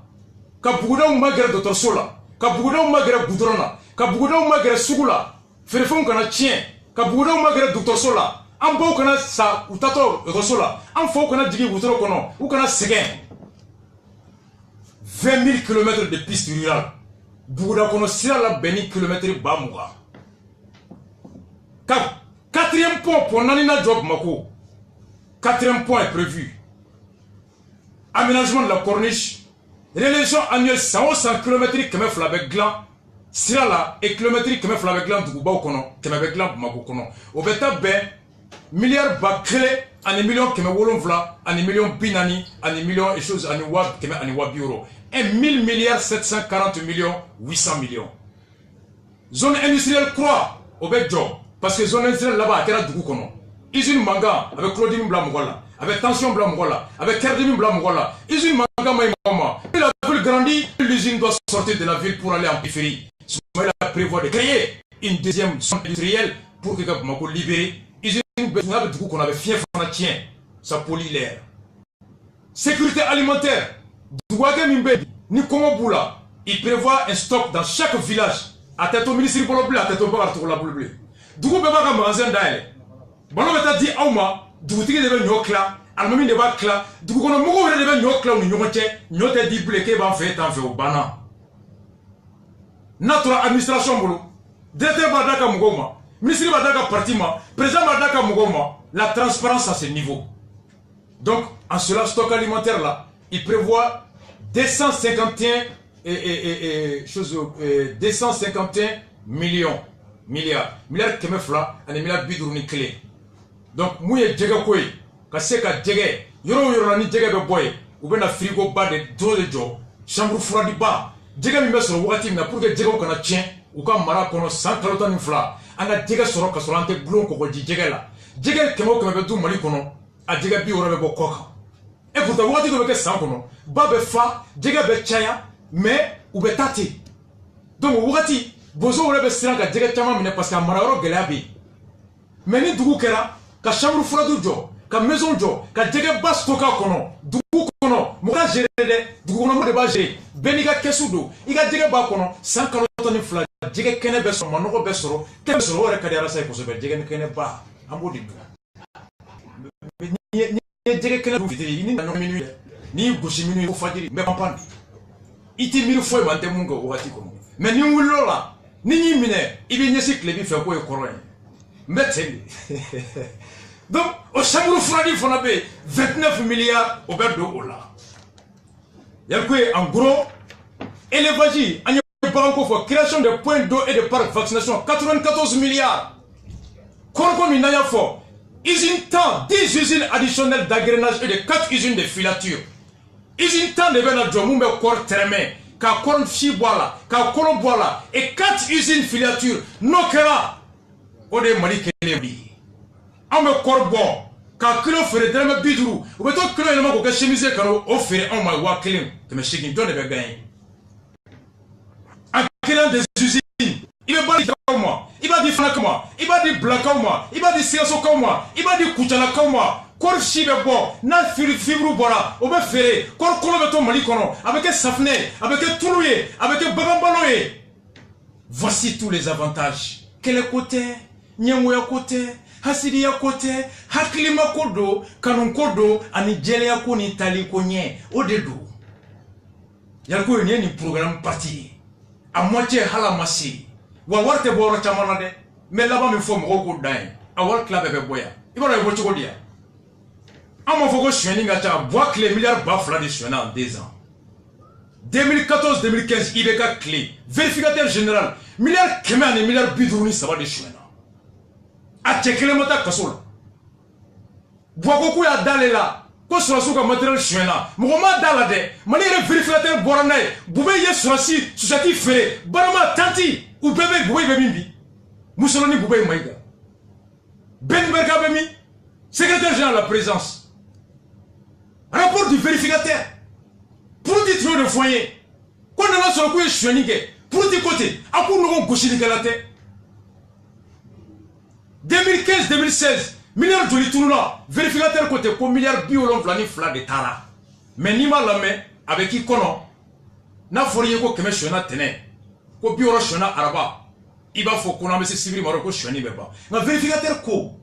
Ka Boudaou magre de Torsola. Ka Boudaou magre Boudrona. Ka Boudaou magre Soula. Ferfon kana tien. Ka Boudaou magre de Torsola. Ambo kana sa utato Rosola. Amfo kana digi Boudro kono. Ou kana Seguin. 20 000 km de piste rurale. Bouda kono sira la beni kilomètre Bamouga. Ka 4e pont pour Nanina Job Mako. 4e point est prévu. Aménagement de la corniche. Réalisation annuelle 100 km avec gland. Sirala et kilométrique avec gland du Gouba au Kono, avec gland Bamako Kono. Au bêta ben, milliards bakre, en millions qui me wolon vla, en millions binani, en millions et choses, en wab, qui me en wab euro. 1000 milliards 740 millions 800 millions. Zone industrielle croît au bête job, parce que zone industrielle là-bas, elle a du Kono. Usine Manga, avec Claudine Blamouala, avec Tension Blamouala, avec Kerdini Blamouala, usine Manga Maïmama. Et la ville grandit, l'usine doit sortir de la ville pour aller en périphérie. Elle a prévu de créer une deuxième zone industrielle pour que Bamako libéré. Usine du coup qu'on avait fier tient, ça pollue l'air. Sécurité alimentaire, Douagé Mimbe, ni Kongo Boula, il prévoit un stock dans chaque village. À tête au ministère de la à tête au bar pour la boule. Du coup, Baba magasin d'aile. Bon, on va dire, Auma, du coup, il devait nyokla, Almami de Bakla, du coup, on a mourir de nyokla ou nyote, nyote dit blé qui va faire en fait au bana. Notre administration, boulot, directeur Badaka Mugoma, ministre Badaka Partima, président Badaka Mugoma, la transparence à ce niveau. Donc, en cela, stock alimentaire là, il prévoit 251 milliards kemefla et milliards bidouni clé. Donc, mouye djega koi, kaseka djege, yoro ni djega be boy, ou ben la frigo ba de jo, chambre froide ba. Djega mi sur wakati na pour que djega kana tien, ou ka mara kono 100 kalota ni fla, anga djega soro ka soro ante glon ko djega la. Djega kemo keme be du mali kono, a djega bi ora be bokoka. Et pourtant wakati ko be ke 100 kono, ba be fa, djega be chaya, mais ou be tati. Donc wakati bozo ora be siranga djega chama mine parce que mararo gelabi. Mais ni dugu kera ka chambre froide jo, ka maison jo, ka djega bas toka kono, dugu kono, muka gérer de dugu kono mo de ba gérer. Beniga kesudo, iga djega ba kono, 100 kalota ni fla, djega kene be so manoko be soro, te soro ora ka diara sai ko so be djega kene ba, ambo di. Ni djega kene du fitiri, ni na minuit, ni gushi minuit fajiri, me pampandi. Iti miru foi mante mungo wakati kono. Mais ni wulola, ni mine, ibi nyesi klebi fe ko e koroye. Mbeteli. Donc, au chambre fradi fonabe 29 milliards au berdo ola. Yalkwe en gros, élevage, création de points d'eau et de parcs vaccination, 94 milliards. Korko minaya fo, usine temps, 10 usines additionnelles d'agrénage et de 4 usines de filature. Usine temps de benadjo, moumbe kor terme, ka koron fiboala, ka koron boala, et 4 usines filature, nokera. Ode mali kelebi. Ame korbo, ka kilo fere drame biduru, ou beto kilo elema ko ka chemise karo offre en ma wa kelim, que me chegin donne be gagne. En créant des usines, il va bali comme moi, il va dire fana comme moi, il va dire black comme moi, il va dire siaso comme moi, il va dire kuchala comme moi. Kor shibe bo, na fibru bora, ou be fere, kor kolo beto mali kono, avec un safne, avec un toulouye, avec un babambaloye. Voici tous les avantages. Quel côté? Nyemoya kote, hasidiya kote, hakilima kodo, kanon kodo, ani jeleya ko ni tali ko nye, odedo. Yalko yenye ni programme parti. A moitié halamasi. Wa warte boro chamana de, mais là-bas me faut moko dain. A war club bebe boya. Ibara yebo choko dia. Amo foko shweni ngata bois clé milliards bafla de shwena en 2 ans. 2014-2015 IBK clé, vérificateur général, milliards kemen et milliards bidouni ça va de shwena. A tchekele mota kasola. Boakoku ya dale la. Ko surasi ka matériel chouena. Mugoma dala de. Mani re vérificateur boranaye. Boube ye surasi susati fere. Barama tanti. Ou bébé boube bemimbi. Moussoloni boube maïga. Ben Berga bemi. Secrétaire général de la présence. Rapport du vérificateur. Pour dire tuyau de foyer. Quand on a sur le coup chouenike. Pour dire côté. A pour nous gaucher de la tête. 2015-2016, milliards de litres, vérificateur côté pour milliards biolon flani fla de tara. Mais ni mal la main avec qui kono, n'a fourrié ko keme shona tene, ko bioro shona araba, iba fo kona mese civil maroko shoni beba. Na vérificateur ko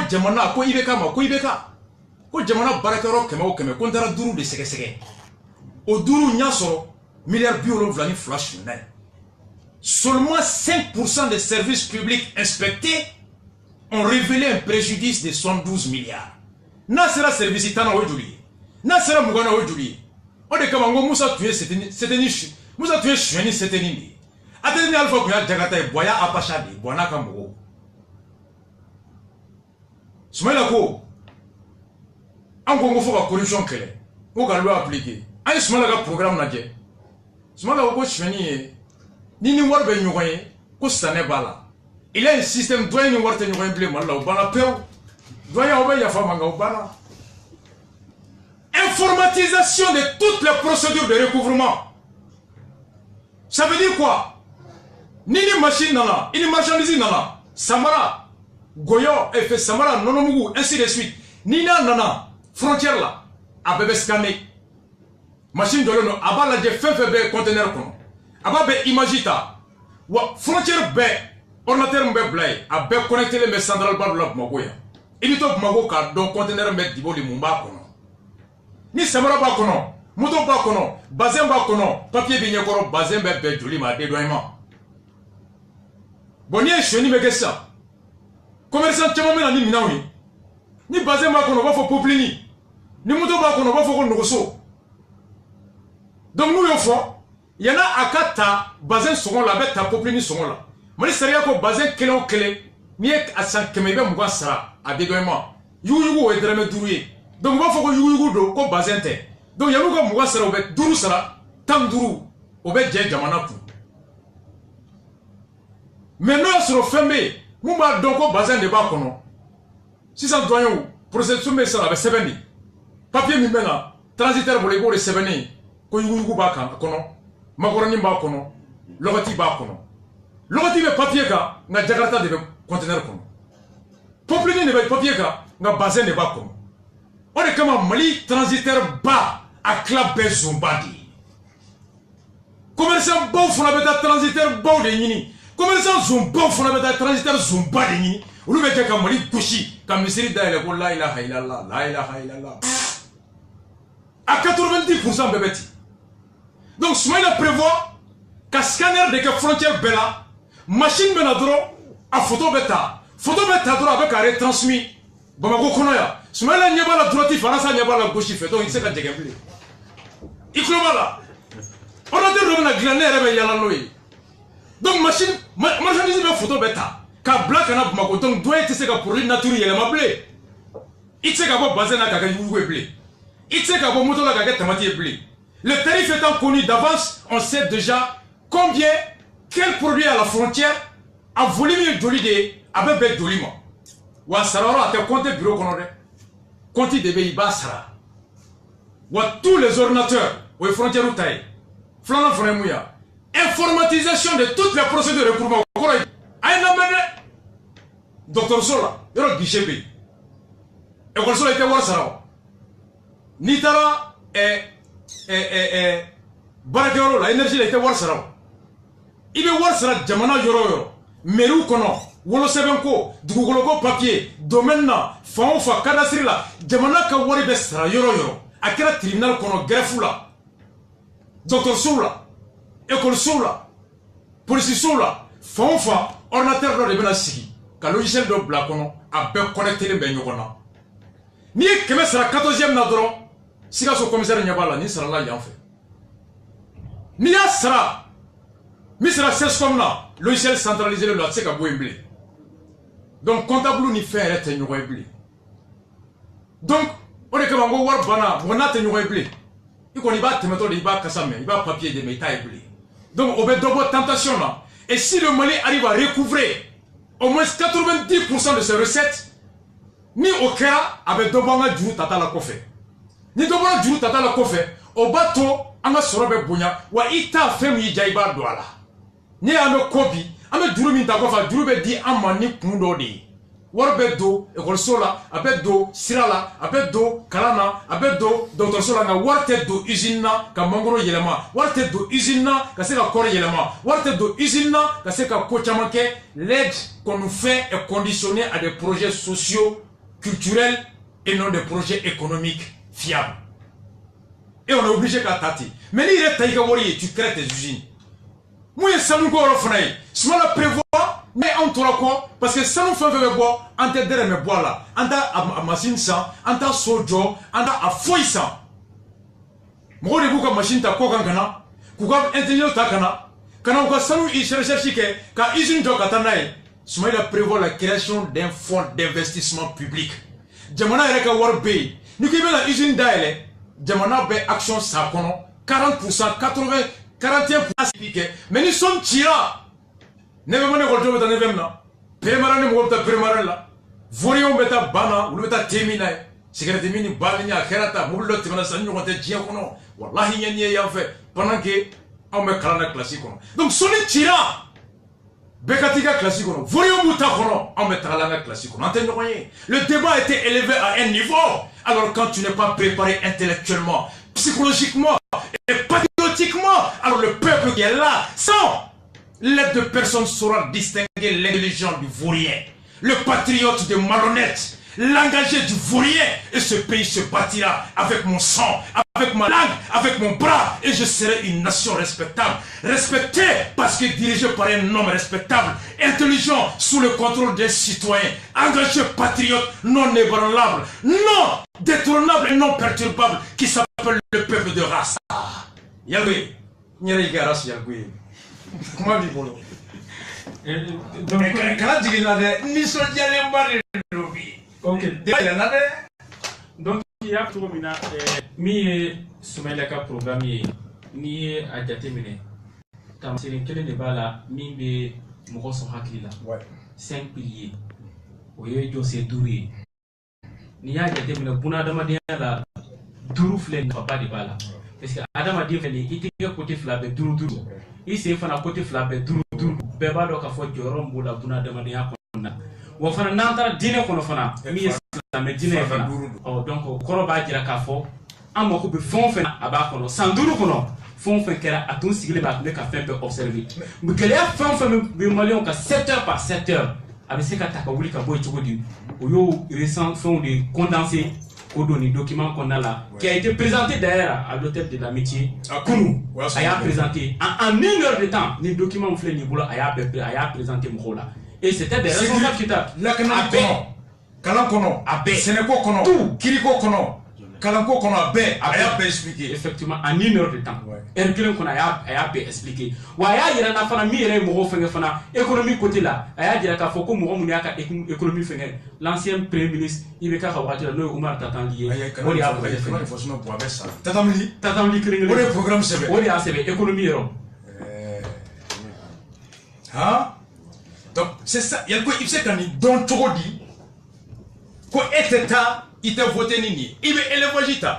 jamana ko ibeka ma ko ibeka, ko jamana barakaro keme ko ndara duru de seke. O duru nyasoro milliards biolon flani flash shona. Seulement 5% des services publics inspectés ont révélé un préjudice de 112 milliards. N'a sera service tana aujourd'hui. N'a sera mugana aujourd'hui. On est comme un Moussa tué c'était niche. Moussa tué chouani c'était nini. Attenez alpha kuya jagata e boya apachadi boana kambo. Soumaïla ko. En Congo faut la corruption kele. On va loi appliquer. Aïe Soumaïla ka programme nadje. Soumaïla ko chouani nini warbe nyokoye ko sané bala. Il a un système doyen ni warte nyokoye blé mala ou bala peu. Doyen obe ya fa manga ou bala. Informatisation de toutes les procédures de recouvrement. Ça veut dire quoi? Nini machine nana, ini marchandise nana, Samara, Goyo, fait Samara, Nonomugu, ainsi de suite. Nina nana, frontière là, à bébé scanné. Machine de l'eau, à bas la j'ai fait conteneur comme. À bas be imagita. Wa frontière be, ordinateur mbe blay, à be connecter les central bar la Magoya. Il est au Magoka, donc conteneur mbe dibo li mumba kono. Ni Samara ba kono, moto ba kono, bazin ba kono, papier bignekoro, bazin be joli ma dédouanement. Bon, ni cheni me gessa. Commerçant chama me na ni minawi. Ni bazin ba kono ba fo poplini. Ni moto ba kono ba fo ko nogoso. Donc nous yo fo, y en a akata bazin songo la bête ta poplini songo la. Mani sariya ko bazin kele o kele, ni ek asan kemebe muga sara a dédouanement. Yugu o edreme duruye. Donc ba fo ko yugu do ko bazin te. Donc yamu ko muga sara o bet duru sara, tam duru o bet je jamana ku. Mais nous sur le FMB, nous avons donc besoin de bas. Si ça doit être processus de ça, avec 70. Papier mimena, transitaire pour les gars de 70. Quand vous avez un kono, macaroni ba kono, logoti ba kono. Logoti be papier ka, na Jakarta de conteneur kono. Populini ne be papier ka, na bazin de ba kono. On est comme un Mali transitaire bas à club bezumbadi. Commerçant bon font la bête transitaire bon de nini. Commerçant zumba fona beta transitaire zumba de ni olu bete ka mali kushi ka misiri da ele ko la ilaha illallah la ilaha illallah à 90% bebeti. Donc Soumaïla prévoit qu'à scanner de que frontière bella machine bena dro a photo beta dro avec un retransmis Bamako kono ya Soumaïla nyeba la droite faransa nyeba la gauche fait donc il sait ka djegemble iklobala on a dit remena glaner rebe yala noyi. Donc machine marchandise be photo beta ka black na Bamako donc doit être c'est que pour une nature il est blé il sait que bazin na ka yugo blé il sait que moto la ka tomate blé. Le tarif étant connu d'avance, on sait déjà combien quel produit à la frontière a volume de avec dolima. Wa sarara a te compté bureau konore compté de beiba sara. Wa tous les ordinateurs aux frontières ou taille flana fremuya. Informatisation de toutes les procédures de recouvrement. Aïna mene Docteur Sola, yoro guichet B. École Sola était war sara. Nitara barakero la énergie était war sara. Ibe war sara jamana yoro meru kono wolo sebenko dugugoloko papier domaine na fa cadastre la jamana ka wari be sara yoro akira tribunal kono greffe la Docteur Sola école sola, police sola, fa ordinateur de bena sigi, ka logiciel de blakono a be connecté les benyokona. Ni keme sera 14e na dron, siga so commissaire nyabala ni sera la yanfe. Ni ya sera, mi sera 16 comme là, logiciel centralisé le la tseka boemble. Donc comptable ni fait rete nyokoeble. Donc on est comme ngo war bana, wona te nyokoeble. Iko ni ba temeto de ba kasame, iba papier de métal eble. Donc, on va double tentation là. Et si le Mali arrive à recouvrer au moins 90% de ses recettes, ni au cas avec Dobanga Djou Tata la Kofe. Ni Dobanga Djou Tata la Kofe, au bateau, on a sorobé Bounya, ou ita femi Jaiba Douala. Ni à nos Kobi, à nos Djourumin Takofa, Djourube di Amani Kundodi. Warbe do, école sola, abed do, sirala, abed do, kalana, abed do, docteur sola na warte do usina, ka mangoro yelema, warte do usina, ka se ka kore yelema, warte do usina, ka se ka kochamanke, l'aide qu'on nous fait est conditionnée à des projets sociaux, culturels et non des projets économiques fiables. Et on est obligé qu'à tâter. Mais ni il est taïka wori, tu crées tes usines. Moi, ça nous go refrain. Si on prévoit mais on tora quoi parce que ça nous fait boire en tête de me boire là en ta machine ça en ta sojo en ta a foi ça moi de vous machine ta quoi kana kuka ingénieur ta kana ko salu i chercher que quand usine jo katanaï Soumaïla prévoit la création d'un fonds d'investissement public jamana reka warbe ni ko be la usine daile jamana be action sa kono 40% 80 41% mais nous sommes tirés. Neve mane golto beta neve na peremara ne mogota peremara la vorion beta bana ulu beta temina sigarete mini balinya kherata muglo timana sanyo ngote jia kono wallahi nyanye ya fait pendant que on me kalana classique kono donc soni tira bekatika classique kono vorion muta kono on me kalana classique kono antenne royer le débat était élevé à un niveau alors quand tu n'es pas préparé intellectuellement psychologiquement et patriotiquement alors le peuple qui est là sans l'aide de personne saura distinguer l'intelligent du vaurien, le patriote de malhonnête, l'engagé du vaurien. Et ce pays se bâtira avec mon sang, avec ma langue, avec mon bras. Et je serai une nation respectable. Respectée parce que dirigée par un homme respectable, intelligent, sous le contrôle des citoyens, engagé patriote, non ébranlable, non détournable et non perturbable, qui s'appelle le peuple de race. Yahweh, Nyeri Garas Yahweh. Comment dit Bolo? Donc, quand tu dis là, ni soldier les barres de l'oubli. Ok. Donc, il y a tout le monde. Mi Soumaïla ka programme ni a jateminɛ tamaseeren kelen de b'a la min bɛ mɔgɔ sɔn hakili la 5 piliers o ye jɔsen 5 ye n'i y'a jateminɛ bunahadamadenya la 5 filɛ nafaba de b'a la parce que adamaden filɛ nin ye i tɛgɛ côté 2 bɛɛ 5 i sen fana côté 2 bɛɛ 5 bɛɛ b'a dɔn k'a fɔ jɔyɔrɔ min b'o la bunahadamadenya kɔnɔna na wa fana n'an taara diinɛ kɔnɔ fana min ye silamɛ diinɛ ye fana donc kɔrɔ b'a jira k'a fɔ an mako bɛ fɛn o fɛn a b'a kɔnɔ san 5 kɔnɔ fɛn o fɛn kɛra a tun sigilen b'a tun bɛ ka fɛn bɛɛ observer gɛlɛya fɛn o fɛn bɛ maliyɛnw ka secteur par secteur a bɛ se ka ta ka wuli ka bɔ yen cogo di o y'o récent fɛnw de condensé k'o don nin document kɔnɔna la qui a été présenté d'ailleurs à l'hôtel de l'amitié kunu a y'a présenté en 1 heure de temps nin document filɛ nin bolo a y'a présenté mɔgɔw la et c'était des responsables qui t'a lakana kɔnɔ kalan kɔnɔ a bɛɛ sɛnɛko kɔnɔ tout kiriko kɔnɔ kalanko kɔnɔ a bɛɛ a y'a bɛɛ expliqué effectivement en 1 heure de temps heure kelen kɔnɔ a y'a bɛɛ expliqué wa a y'a yira na fana min yɛrɛ ye mɔgɔw fɛngɛ fana économie côté la a y'a jira k'a fɔ ko mɔgɔ minnu y'a ka économie fɛngɛ l'ancien premier ministre IBK ka wagati la n'o ye Umar Tatamli ye o de y'a bɛɛ fɛngɛ Tatamli kelen o de ye programme sɛbɛn o de y'a sɛbɛn économie yɔrɔ hein donc c'est ça il y a quoi il sait quand il donne cogo di ko eteta il t'a voté nini il veut élevage ta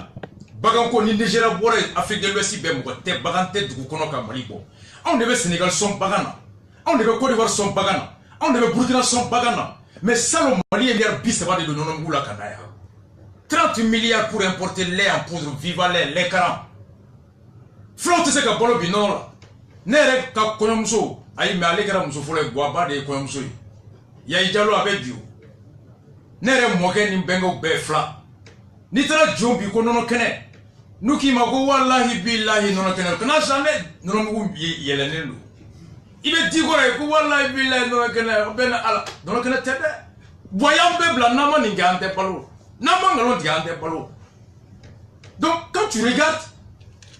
bagan ko ni Nigeria bora Afrique de l'Ouest be mo te bagan te dugu kono ka Mali bo on devait Sénégal son bagana on devait Côte d'Ivoire son bagana on devait Burkina son bagana mais ça le Mali est milliard bis va de nono ngula kanaya 30 milliards pour importer lait en poudre viva lait caran flotte c'est ka bolo binora nere ka koyomso ayi me ale kara muso folo guaba de koyomso ya ijalo abedio nere moke ni bengo be fla ni tara jombi ko nono kene nuki mago wallahi billahi nono kene kana sane nono mu yelenelu ibe digore ko wallahi billahi nono kene ben ala nono kene tebe voyant bebla nama ni gante palo nama ngalo gante palo donc quand tu regardes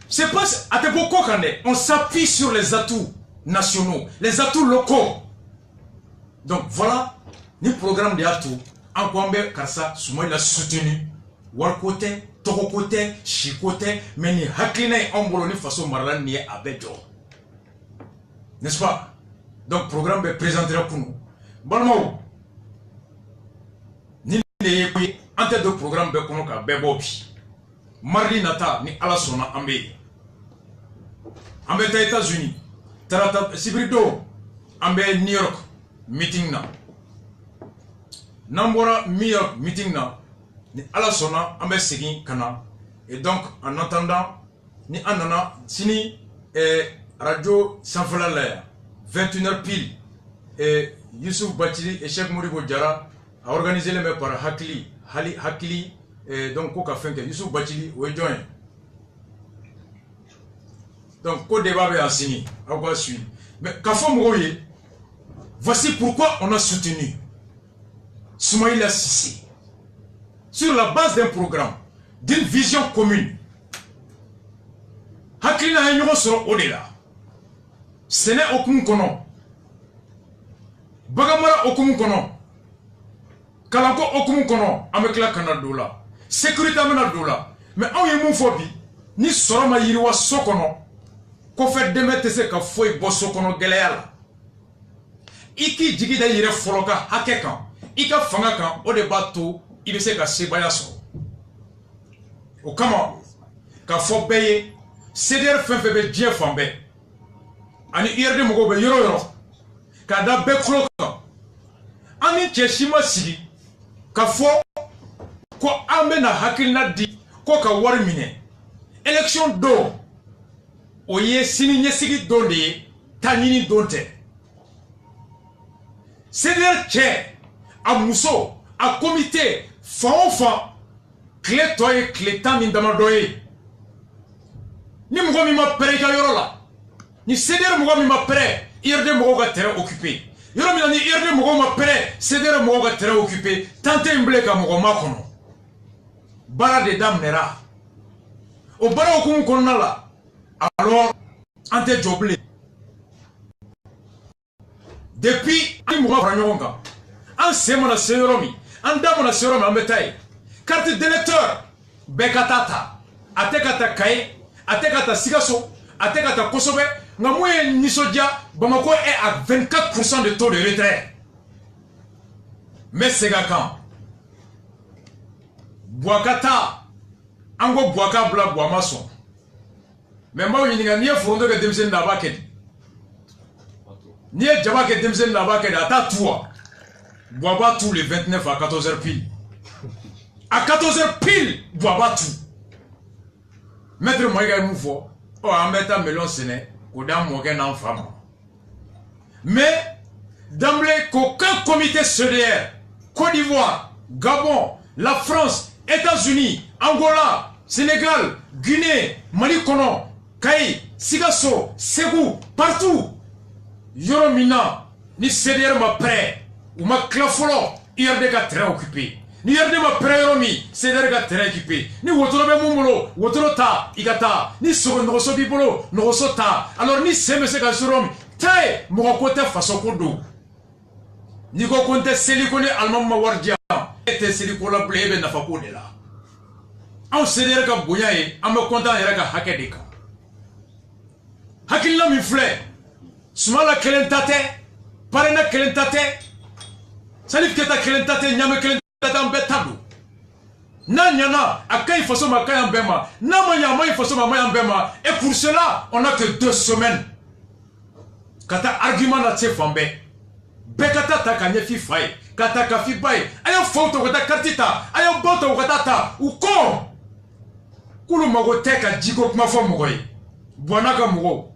c'est pas à te beaucoup on s'appuie sur les atouts nationaux les atouts locaux donc voilà ni programme de atouts en Kwambe Karsa Soumaïla soutenu Warkote, Tokokote, Chikote, mais ni Hakline en Boloni façon Marlan ni Abejo. N'est-ce pas? Donc programme est présenté pour nous. Balmao. Ni les en tête de programme be kono ka bebobi. Marli nata ni alasona ambe. Ambe ta États-Unis. Tarata Sibrido ambe New York meeting na. Nambora New York meeting na ni alasona ambe segin kana et donc en attendant ni anana sini radio Sanfala l'air 21h pile et Youssouf Bathily et Cheikh Modibo Diarra a organisé le par Hakili et donc ko ka fait que Youssouf Bathily we join donc ko débat be asini agwa suit mais ka fo mo ye Voici pourquoi on a soutenu Soumaïla Cissé sur la base d'un programme, d'une vision commune. Hakilina Hayon sera au-delà. Ce n'est aucun kono. Bagamara aucun kono. Kalanko aucun kono. Amekla kanadola. Sécurité amena. Mais on y mon phobie. Ni sorama yiriwa sokono. Ko fait demete se ka foy bosso kono geleala. Iki jigida yire foloka hakekan. Ika fanga kan o de bato ibe se ka sebaya so. O kama ka fo beye CDR fenfebe die fambe. Ani IRD mogo be yoro ka da be kloka. Ani cheshima sigi ka fo ko amena hakilna di ko ka war mine. Election do oye sini nyesigi donde tanini donte. CDR che a muso a comité fanfa clé toye clé tan ni damadoye. Ni mougo mi ma pré ka yoro la. Ni CDR mougo mi ma pré, IRD mougo ga terrain occupé. Yoro mi na ni IRD mougo ma pré, CDR mougo ga terrain occupé. Tante mble ka mougo ma kono. Bara de dam nera. O bara okumu kono na la. Alors, ante joblé. Depuis, an mougo fra nyonga. An semana seyoromi. An damana seyoromi an betaye. Carte d'électeur. Bekatata. Atekata kaye. Atekata Sigaso, Atekata Kosobe, Namoué Nisodia, Bamako est à 24% de taux de retrait. Mais c'est quand Boakata, Ango Boaka Bla Boamason. Mais moi, il n'y a ni un fondeur que Demsen Nabaket. Ni un Jabak et Demsen Nabaket, à ta toi. Boaba tous les 29 à 14h pile. À 14h pile, Boaba tout. Maître Moïga Moufo, oh, en mettant melon séné, qu'au-delà Moïga n'en femme. Mais, d'emblée, qu'aucun comité CDR, Côte d'Ivoire, Gabon, la France, États-Unis, Angola, Sénégal, Guinée, Mali Kono, Kaï, Sigasso, Ségou, partout, Yoromina, ni CDR m'a prêt, ou ma clafolo, IRD a très occupé. Ni yerde ma preromi, CDR ga terrain équipé. Ni wotoro be mumulo, wotoro ta, igata. Ni sogo nogoso bibolo, nogoso ta. Alors ni semese ga suromi, tae mo kote faso kodo. Ni ko konte seliko ni almam ma wardia. Ete seliko la blebe na fako de la. An CDR ga boya e, am kontan yera ga hake de ka. Hakilna mi fle. Sumala kelentate, parena kelentate. Salif keta kelentate, nyame kelentate. Nanyana, Akai façon ma Kayan Bema, Namaya façon ma Mayan Bema, et pour cela, on n'a que 2 semaines. Kata argument na tse fambe, Bekata takanye fi fay, Kata kafi bay, Ayo photo kata kartita, Ayo boto kata ou kon. Kulu mago teka jiko kuma fo mogoy, Buanaka mogo.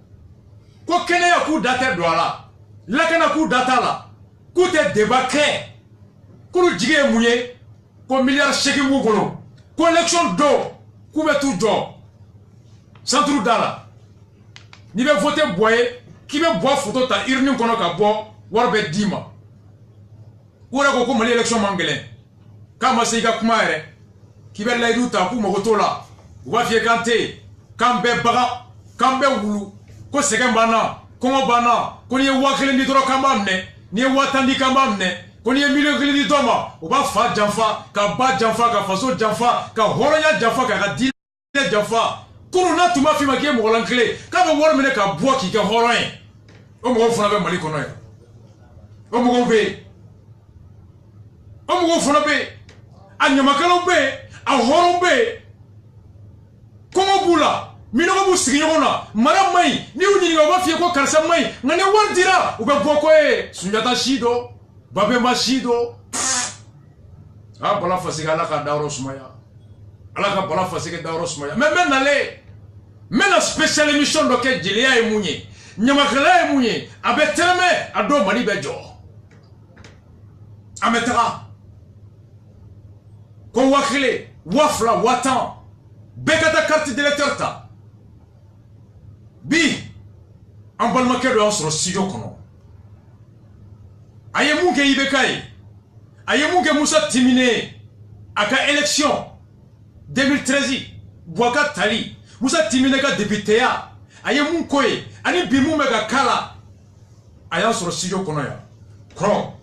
Ko kene ya ku date douala, Lakana ku data la, Koute debake. Kulu jige mouye, ko milliard chèque mougono, collection d'eau, koube tout d'eau, centre d'ala. Ni be voter boye, qui be boire photo ta urne kono ka bo, warbe dima. Oura ko mali élection mangelen. Kama seiga kumaere, qui be la iduta ku mogotola, wa fie kante, kambe baga, kambe wulu, ko segen bana, kongo bana, ko ni wakele ni doro kambamne, ni watandi kambamne. Quand il y a milieu de l'idoma, on va faire Janfa, Kaba Janfa, Kafaso Janfa, Kahoroya Janfa, Kadile Janfa. Quand on a tout ma fille qui est mon l'anglais, quand on voit le ka bois qui est horoin, on me refait avec Malikonoy. On me refait. On me refait. A Nyamakalobe, a Horombe. Comment boula? Minobu Sigona, Madame May, ni ou ni va faire quoi car ça May, n'en est one dira, ou bien pourquoi, Sunyata Shido. Babe Mashido. Ah, bala fasika la ka dauro sumaya. Ala ka bala fasika dauro sumaya. Mais allez. Mais la spéciale émission de que Jilia et Mounié. Nyamakala et Mounié. Abe teleme ado mani bejo. Ametara. Kon wakile, wafla, watan. Bekata carte d'électeur ta. Bi. En balmaké de on sur studio kono. aye mun ke Ibekaye aye mun ke Moussa Timine aka élection 2013 Bouaka Tali Moussa Timine ka député ya aye mun koye ani bimu mega kala aya soro studio kono ya kro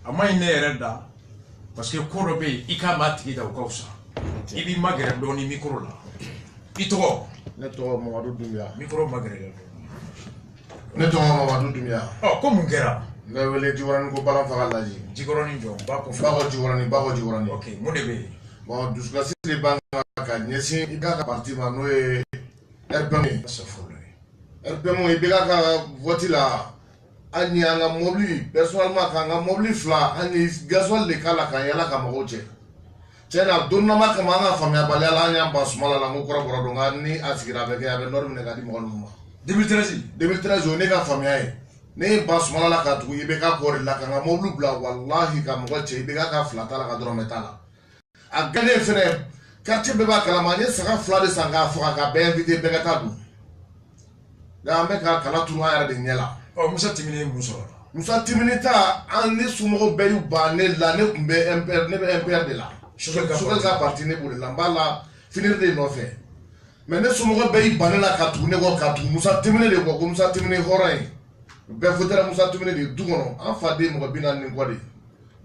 amay ne reda parce que korobe ikama tigida ukausa ibi magere doni micro la itoro neto Mamadou Doumbia micro magere neto Mamadou Doumbia oh comme ngera nga wele jiwarani ko balan faga laji jigoroni jo bako bako jiwarani ok mo debe bon duskasi de banga ka nyesi ibaka parti ma no e RPM RPM ibaka ka voti la ani anga mobili personnellement ka anga mobili fla ani gasol de kala ka yala ka magoche tena donna ma kama anga famia bale ala nya basmala la ngokora boro donga ni asigira beke ya norme ne ka di mo 2013 on ne ka famia e ne basmala la ka tu ibeka ko la ka mobili bla wallahi ka magoche ibeka ka flata la ka dro metala a gane fene quartier beba kala manye saka fla de sanga fo ka be invité beka ta du da me ka kala tu ma ya de nyela oh Moussa Timine Moussa Timine ta an ni sumo be yu ba ne la ne kumbe MPR ne be MPR de la Choguel ka parti ne bole la mbala finir de no fait mais ne sumo be yu ba ne la ka tu ne ko ka tu Moussa Timine de ko Moussa Timine horay be fotera Moussa Timine de dugono an fa de mo binan ni ko de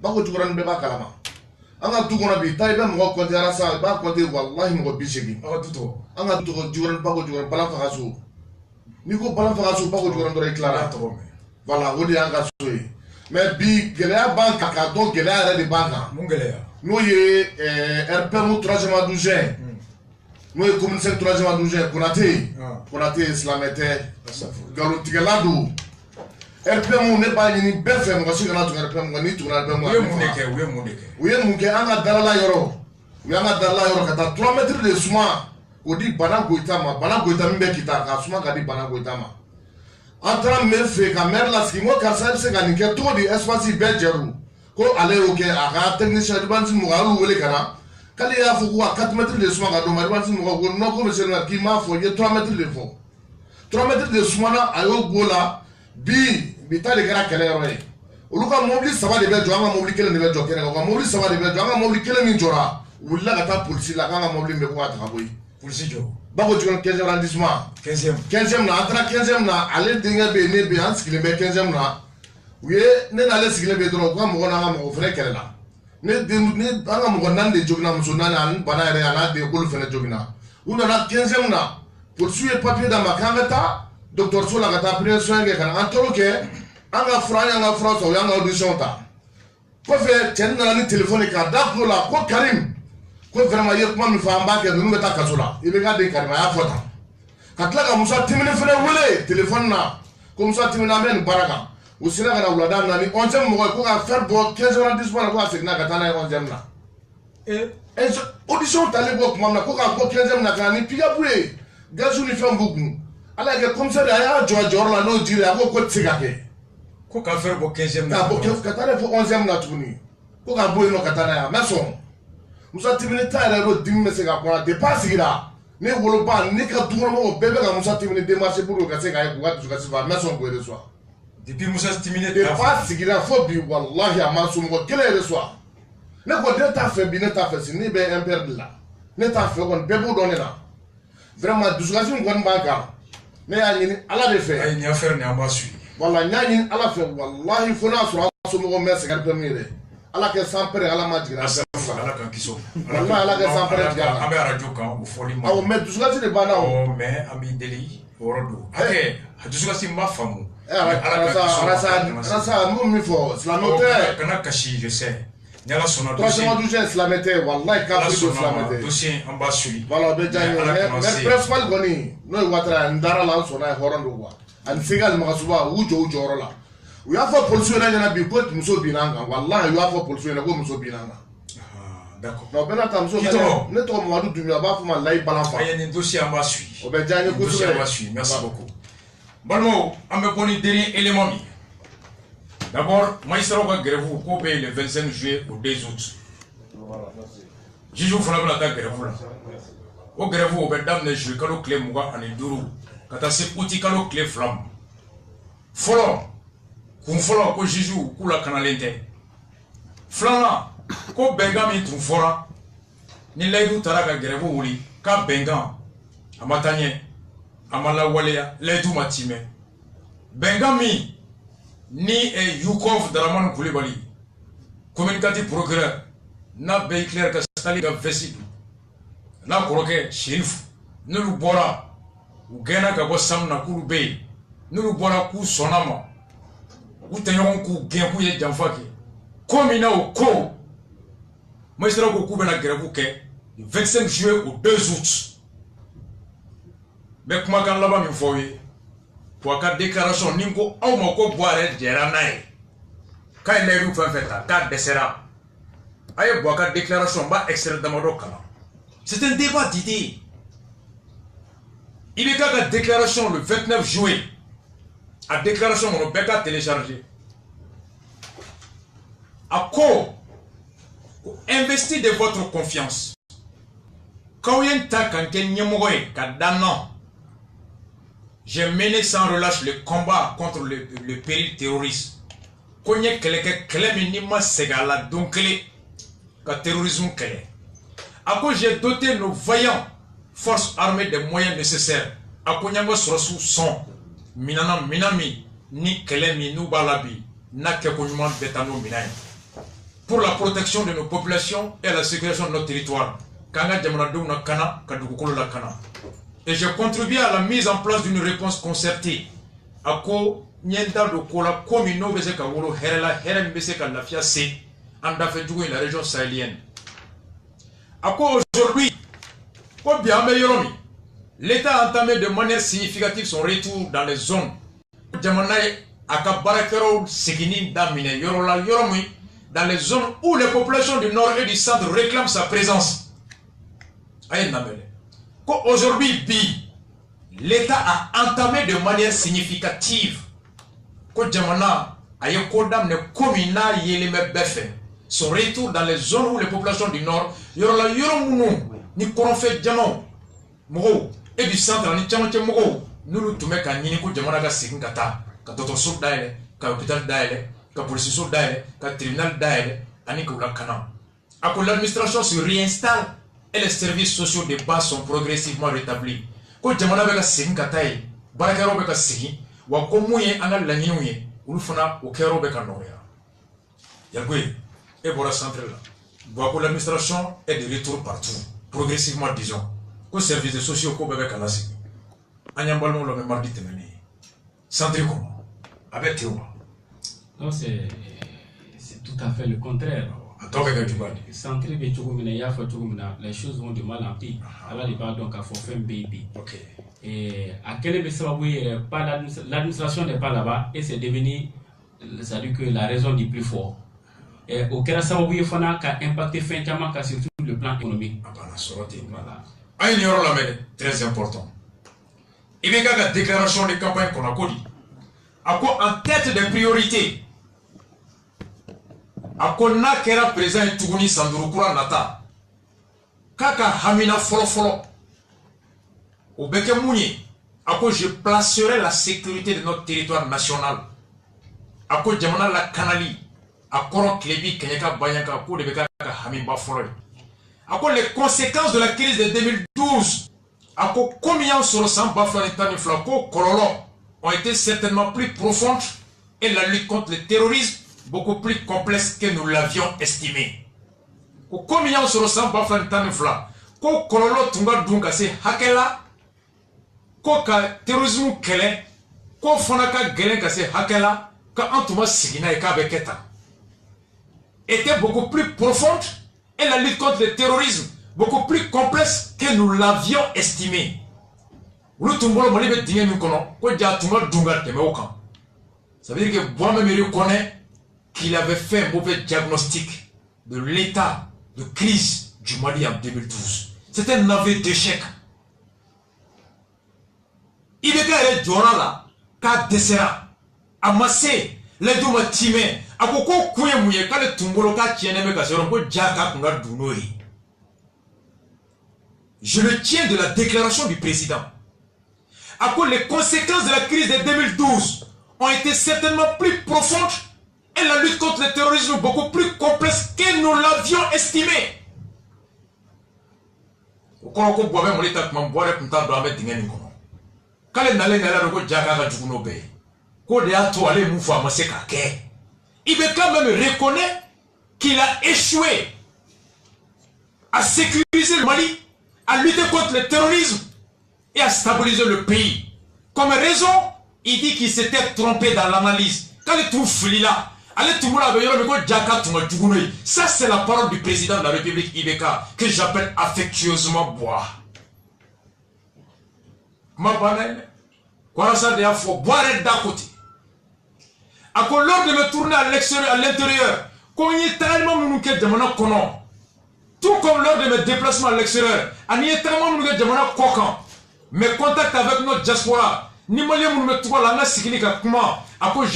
ba ko tukuran be ba kalama an ga dugono bi tay be mo ko jara sa ba ko de wallahi mo bi shegi an ga dugo juran ba ko juran bala fa kaso ni ko balan faga so ba ko juran do clara voilà o de anga so yi mais bi geleya banka ka do geleya re de banka mun geleya no ye RPM 3e douzaine no ye commune 5 3e douzaine Konate islamete galu tigeladu RPM ne ba ni be fe mo si kana to RPM ni to RPM we mun ke anga dalala yoro we anga dalala yoro kata 3 mètres de suma odi bana goita mbe kita ka suma ka di bana goita ma entra me fe ka mer la skimo ka sa se ka ni ke to di espace be jeru ko ale o ke aga technicien di banti mo alu wele kana kali ya fu ko 4 mètres de suma ka do mari banti mo ko no ko monsieur na ki ma fo ye 3 mètres de fo 3 mètres de suma na ayo gola bi ta de gara kele yoro e oluka mobili saba de be jo anga mobili kele de be jo kele ko mobili saba de be jo anga mobili kele min jora wulla ka ta police la anga mobili be ko ata ka boy police jo bako juran 15e arrondissement 15e na atra 15e na ale dinga be ne be hanskile be 15e na we ne na le sigile be dro ko mo na mo fere kele la ne anga mo nan de jogna mo sunna na bana re ana de ko fere jogna una na 15e na poursuivre papier dans ma kangata docteur Sola ka ta pris soin ke kan antoro ke anga fra so yanga audition ta ko fe chen na ni téléphone ka da ko la ko Karim ko vraiment ye kuma mi fa mbake no ngata kasola ibe ga de Karim ya fota katla ka Moussa Timine fere wele téléphone na ko Moussa Timine amen baraka usina kana ulada na ni 11e mo ko ka faire bo 15 ans 10 mois ko asigna ka tana 11e na audition tale bo kuma na ko ka ko 15e na kana ni piga boué gazu ni fam bugu ala ke commissaire aya jor la no dire ko ko tsigake ko ka faire bo 15e na bo ka tana fo 11e na tuni ko ka boy no ka tana ya mason Moussa Timine ta ro dimme se ka ko de pasigira ne wolo ba ne ka duro mo bebe ka Moussa Timine démarcher pour ka se ka ko ka se va mason ko de soi depuis Moussa Timine de pasigira fo bi wallahi amasum ko kele de soi ne ko de ta fait bi ne ta fait si ni be imper de la ne ta fait ko bebo donné na vraiment doucement ko banka ne ya ni ala de fait ay ni affaire ni amba suit wala nyani ala fait wallahi fona so so mo merci gar premier ala ke sampere ala ma digra ala kan kiso wallahi ala ke sampere digra ambe radio kan o foli ma aw me doucement de bana o mais ami deli orodo ake doucement ma famu rasa mo mi fo islamote kana kashi je sais nyala sona dossier 312 islamete wallahi ka fi islamete dossier amba suit wala be janyo mais principal goni no watra ndara la sona horondo wa an sigal magasuba ujo la u ya fa police na na bi ko muso binanga wallahi u ya fa police na ko muso binanga d'accord no bena tam so ne to mo wadu dumia ba fuma lay balanfa ay ni dossier amba suit o be janyo ko dossier amba suit merci beaucoup balmo ambe boni dernier élément mi d'abord magistrat ka grève ko be le 25 juillet au 2 août jiju fana bla ta grève la o grève o be damne juillet kalo clé muga ani duru kata se uti kalo clé flam folo kun fɔlɔ ko juge k'u la kanalen tɛ filanan ko bɛnkan min tun fɔra ni layidu taara ka grève wuli k'a bɛnkan a ma taa ɲɛ a ma lawaleya layidu ma timɛ bɛnkan min ni Yukov Dramane Coulibaly communicatif procureur n'a bɛɛ Hitler ka Staline ka vesti n'a kɔrɔkɛ Shérif n'olu bɔra u gɛnna ka bɔ Sam na k'olu bɛ yen n'olu bɔra k'u sɔnna ma u tɛ ɲɔgɔn k'u gɛn k'u ye janfa kɛ ko min na o ko magistrat ko k'u bɛna grève kɛ 25 juillet au 2 août n bɛ kumakan laban min fɔ aw ye wa ka déclaration ni ko aw ma ko Buwarɛ jɛra n'a ye k'a ye layidu fɛn fɛn ta k'a dɛsɛra a ye bɔ a ka déclaration n b'a extrait damadɔ kalan c'est un débat d'idées il bɛ k'a ka déclaration le 29 juillet a déclaration kɔnɔ bɛɛ ka télécharger a ko investi de votre confiance k'aw ye n ta kan kɛ ɲɛmɔgɔ ye ka da nan j'ai mené sans relâche le combat contre le péril terroriste ko n ye kɛlɛ kɛ kɛlɛ min ni ma segin a la don kelen ka terrorisme kɛlɛ a ko j'ai doté nos vaillants forces armées des moyens nécessaires a ko ɲɛmɔgɔ sɔrɔsiw sɔn minana mina min ni kɛlɛ min n'u b'a la bi n'a kɛko ɲuman bɛɛ ta n'o minan ye pour la protection de nos populations et la sécurisation de notre territoire k'an ka jamanadenw na kana ka dugukolo la kana et j'ai contribué à la mise en place d'une réponse concertée a ko n ye n da don ko la ko min n'o bɛ se ka wolo hɛrɛ la hɛrɛ min bɛ se ka lafiya se an dafɛjugu in la région sahélienne a ko aujourd'hui ko bi an bɛ yɔrɔ min l'État a entamé de manière significative son retour dans les zones jamana ye a ka baarakɛyɔrɔw seginni daminɛ yɔrɔ la yɔrɔ min dans les zones où les populations du nord et du centre réclament sa présence a ye namɛlɛ ko aujourd'hui bi l'État a entamé de manière significative ko jamana a ye ko daminɛ ko min n'a yelen bɛ bɛɛ fɛ son retour dans les zones où les populations du nord yɔrɔ la yɔrɔ minnu ni kɔrɔnfɛ jamaw mɔgɔw et du centre ani camancɛ mɔgɔw n'olu tun bɛ ka ɲini ko jamana ka segin ka taa ka dɔgɔtɔrɔso dayɛlɛ ka hôpital dayɛlɛ ka polisiso dayɛlɛ ka tribunal dayɛlɛ ani k'u lakana a ko l'administration se réinstalle et les services sociaux de base sont progressivement rétablis ko jamana bɛ ka segin ka taa yen baarakɛyɔrɔw bɛ ka segin wa ko mun ye an ka laɲiniw ye olu fana o kɛyɔrɔw bɛ ka nɔgɔya Yagoye e bɔra centre la bon ko l'administration est de retour partout progressivement disons ko services sociaux ko bɛɛ bɛ ka lasegin an y'an balimaw lamɛn mardi tɛmɛnen centre kɔnɔ a bɛ ten wa non c'est tout à fait le contraire centre bɛ cogo min na i y'a fɔ cogo min na les choses vont de mal en pire ala de b'a dɔn k'a fɔ fɛn bɛ yen bi a kɛlen bɛ sababu ye yɛrɛ pas l'administration n'est pas là-bas et c'est devenu c'est-à-dire que la raison du plus fort o kɛra sababu ye fana ka impacter fɛn caman kan surtout le plan économique a banna sɔrɔ ten voilà an ye nin yɔrɔ lamɛn très important i bɛ k'a ka déclaration de campagne kɔnɔ ko di a ko en tête des priorités a ko n'a kɛra président ye tuguni san duuru kura nata k'a ka hamina fɔlɔ-fɔlɔ o bɛ kɛ mun ye a ko je placerai la sécurité de notre territoire national a ko jamana lakanali a kɔrɔ tile bi kɛɲɛ ka baɲa kan k'o de bɛ k'a ka hamiba fɔlɔ ye a ko les conséquences de la crise de 2012 a ko komi y'an sɔrɔ san 2012 ko kɔlɔlɔ ont été certainement plus profondes et la lutte contre le terrorisme beaucoup plus complexe que nous l'avions estimé. Ko komi y'an sɔrɔ san 2012 ko kɔlɔlɔ tun ka dun ka se hakɛ la ko ka terrorisme kɛlɛ ko fana ka gɛlɛn ka se hakɛ la ka an tun ma sigi n'a ye k'a bɛ kɛ tan était beaucoup plus profonde et la lutte contre le terrorisme beaucoup plus complexe que nous l'avions estimé. Olu tun bolo Mali bɛ dingɛ min kɔnɔ ko ja tun ka dun ka tɛmɛ o kan. Ça veut dire que Bouamé reconnaît qu'il avait fait un mauvais diagnostic de l'état de crise du Mali en 2012. C'était un aveu d'échec. Il était allé jɔra la k'a dɛsɛra a ma se layidu ma timɛ a ko ko kun ye mun ye k'ale tun bolo k'a tiɲɛnen bɛ ka se yɔrɔ ko ja k'a kun ka dun n'o ye. Je le tiens de la déclaration du président. A quoi les conséquences de la crise de 2012 ont été certainement plus profondes et la lutte contre le terrorisme beaucoup plus complexe que nous l'avions estimé. Quand il veut quand même reconnaître qu'il a échoué à sécuriser le Mali, à lutter contre le terrorisme et à stabiliser le pays. Comme raison, il dit qu'il s'était trompé dans l'analyse. Quand il trouve là, ça c'est la parole du président de la République Ibeka que j'appelle affectueusement Bois. Il faut boire d'un côté. À lors de me tourner à l'intérieur, tout comme lors de mes déplacements à l'extérieur, mes contacts avec notre diaspora, je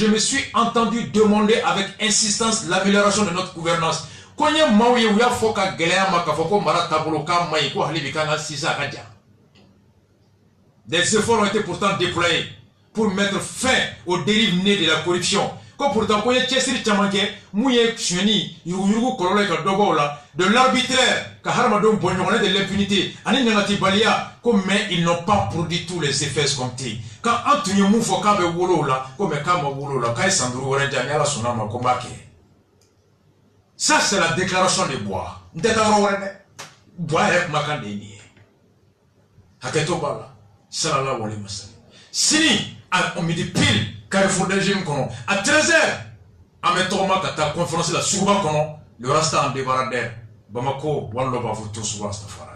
me suis entendu demander avec insistance l'amélioration de notre gouvernance. Des efforts ont été pourtant déployés pour mettre fin aux dérives nées de la corruption. Comme pourtant, de l'arbitraire, de l'impunité, mais ils n'ont pas produit tous les effets escomptés. Quand Anthony Moufoka be wolola, comme Kama wolola, quand Sandro Orenjaniala sonama kombake. Ça, c'est la déclaration de Bois. Bois est Makandeni. Haketo Bala. Sallallahu alayhi wa sallam. Si, on me dit pile, Carrefour de Jim Kono, à 13h, à Metoma Kata, conférence la Souba Kono, le reste en débarradère. Bamako, Wallo Bavuto Souba Stafara.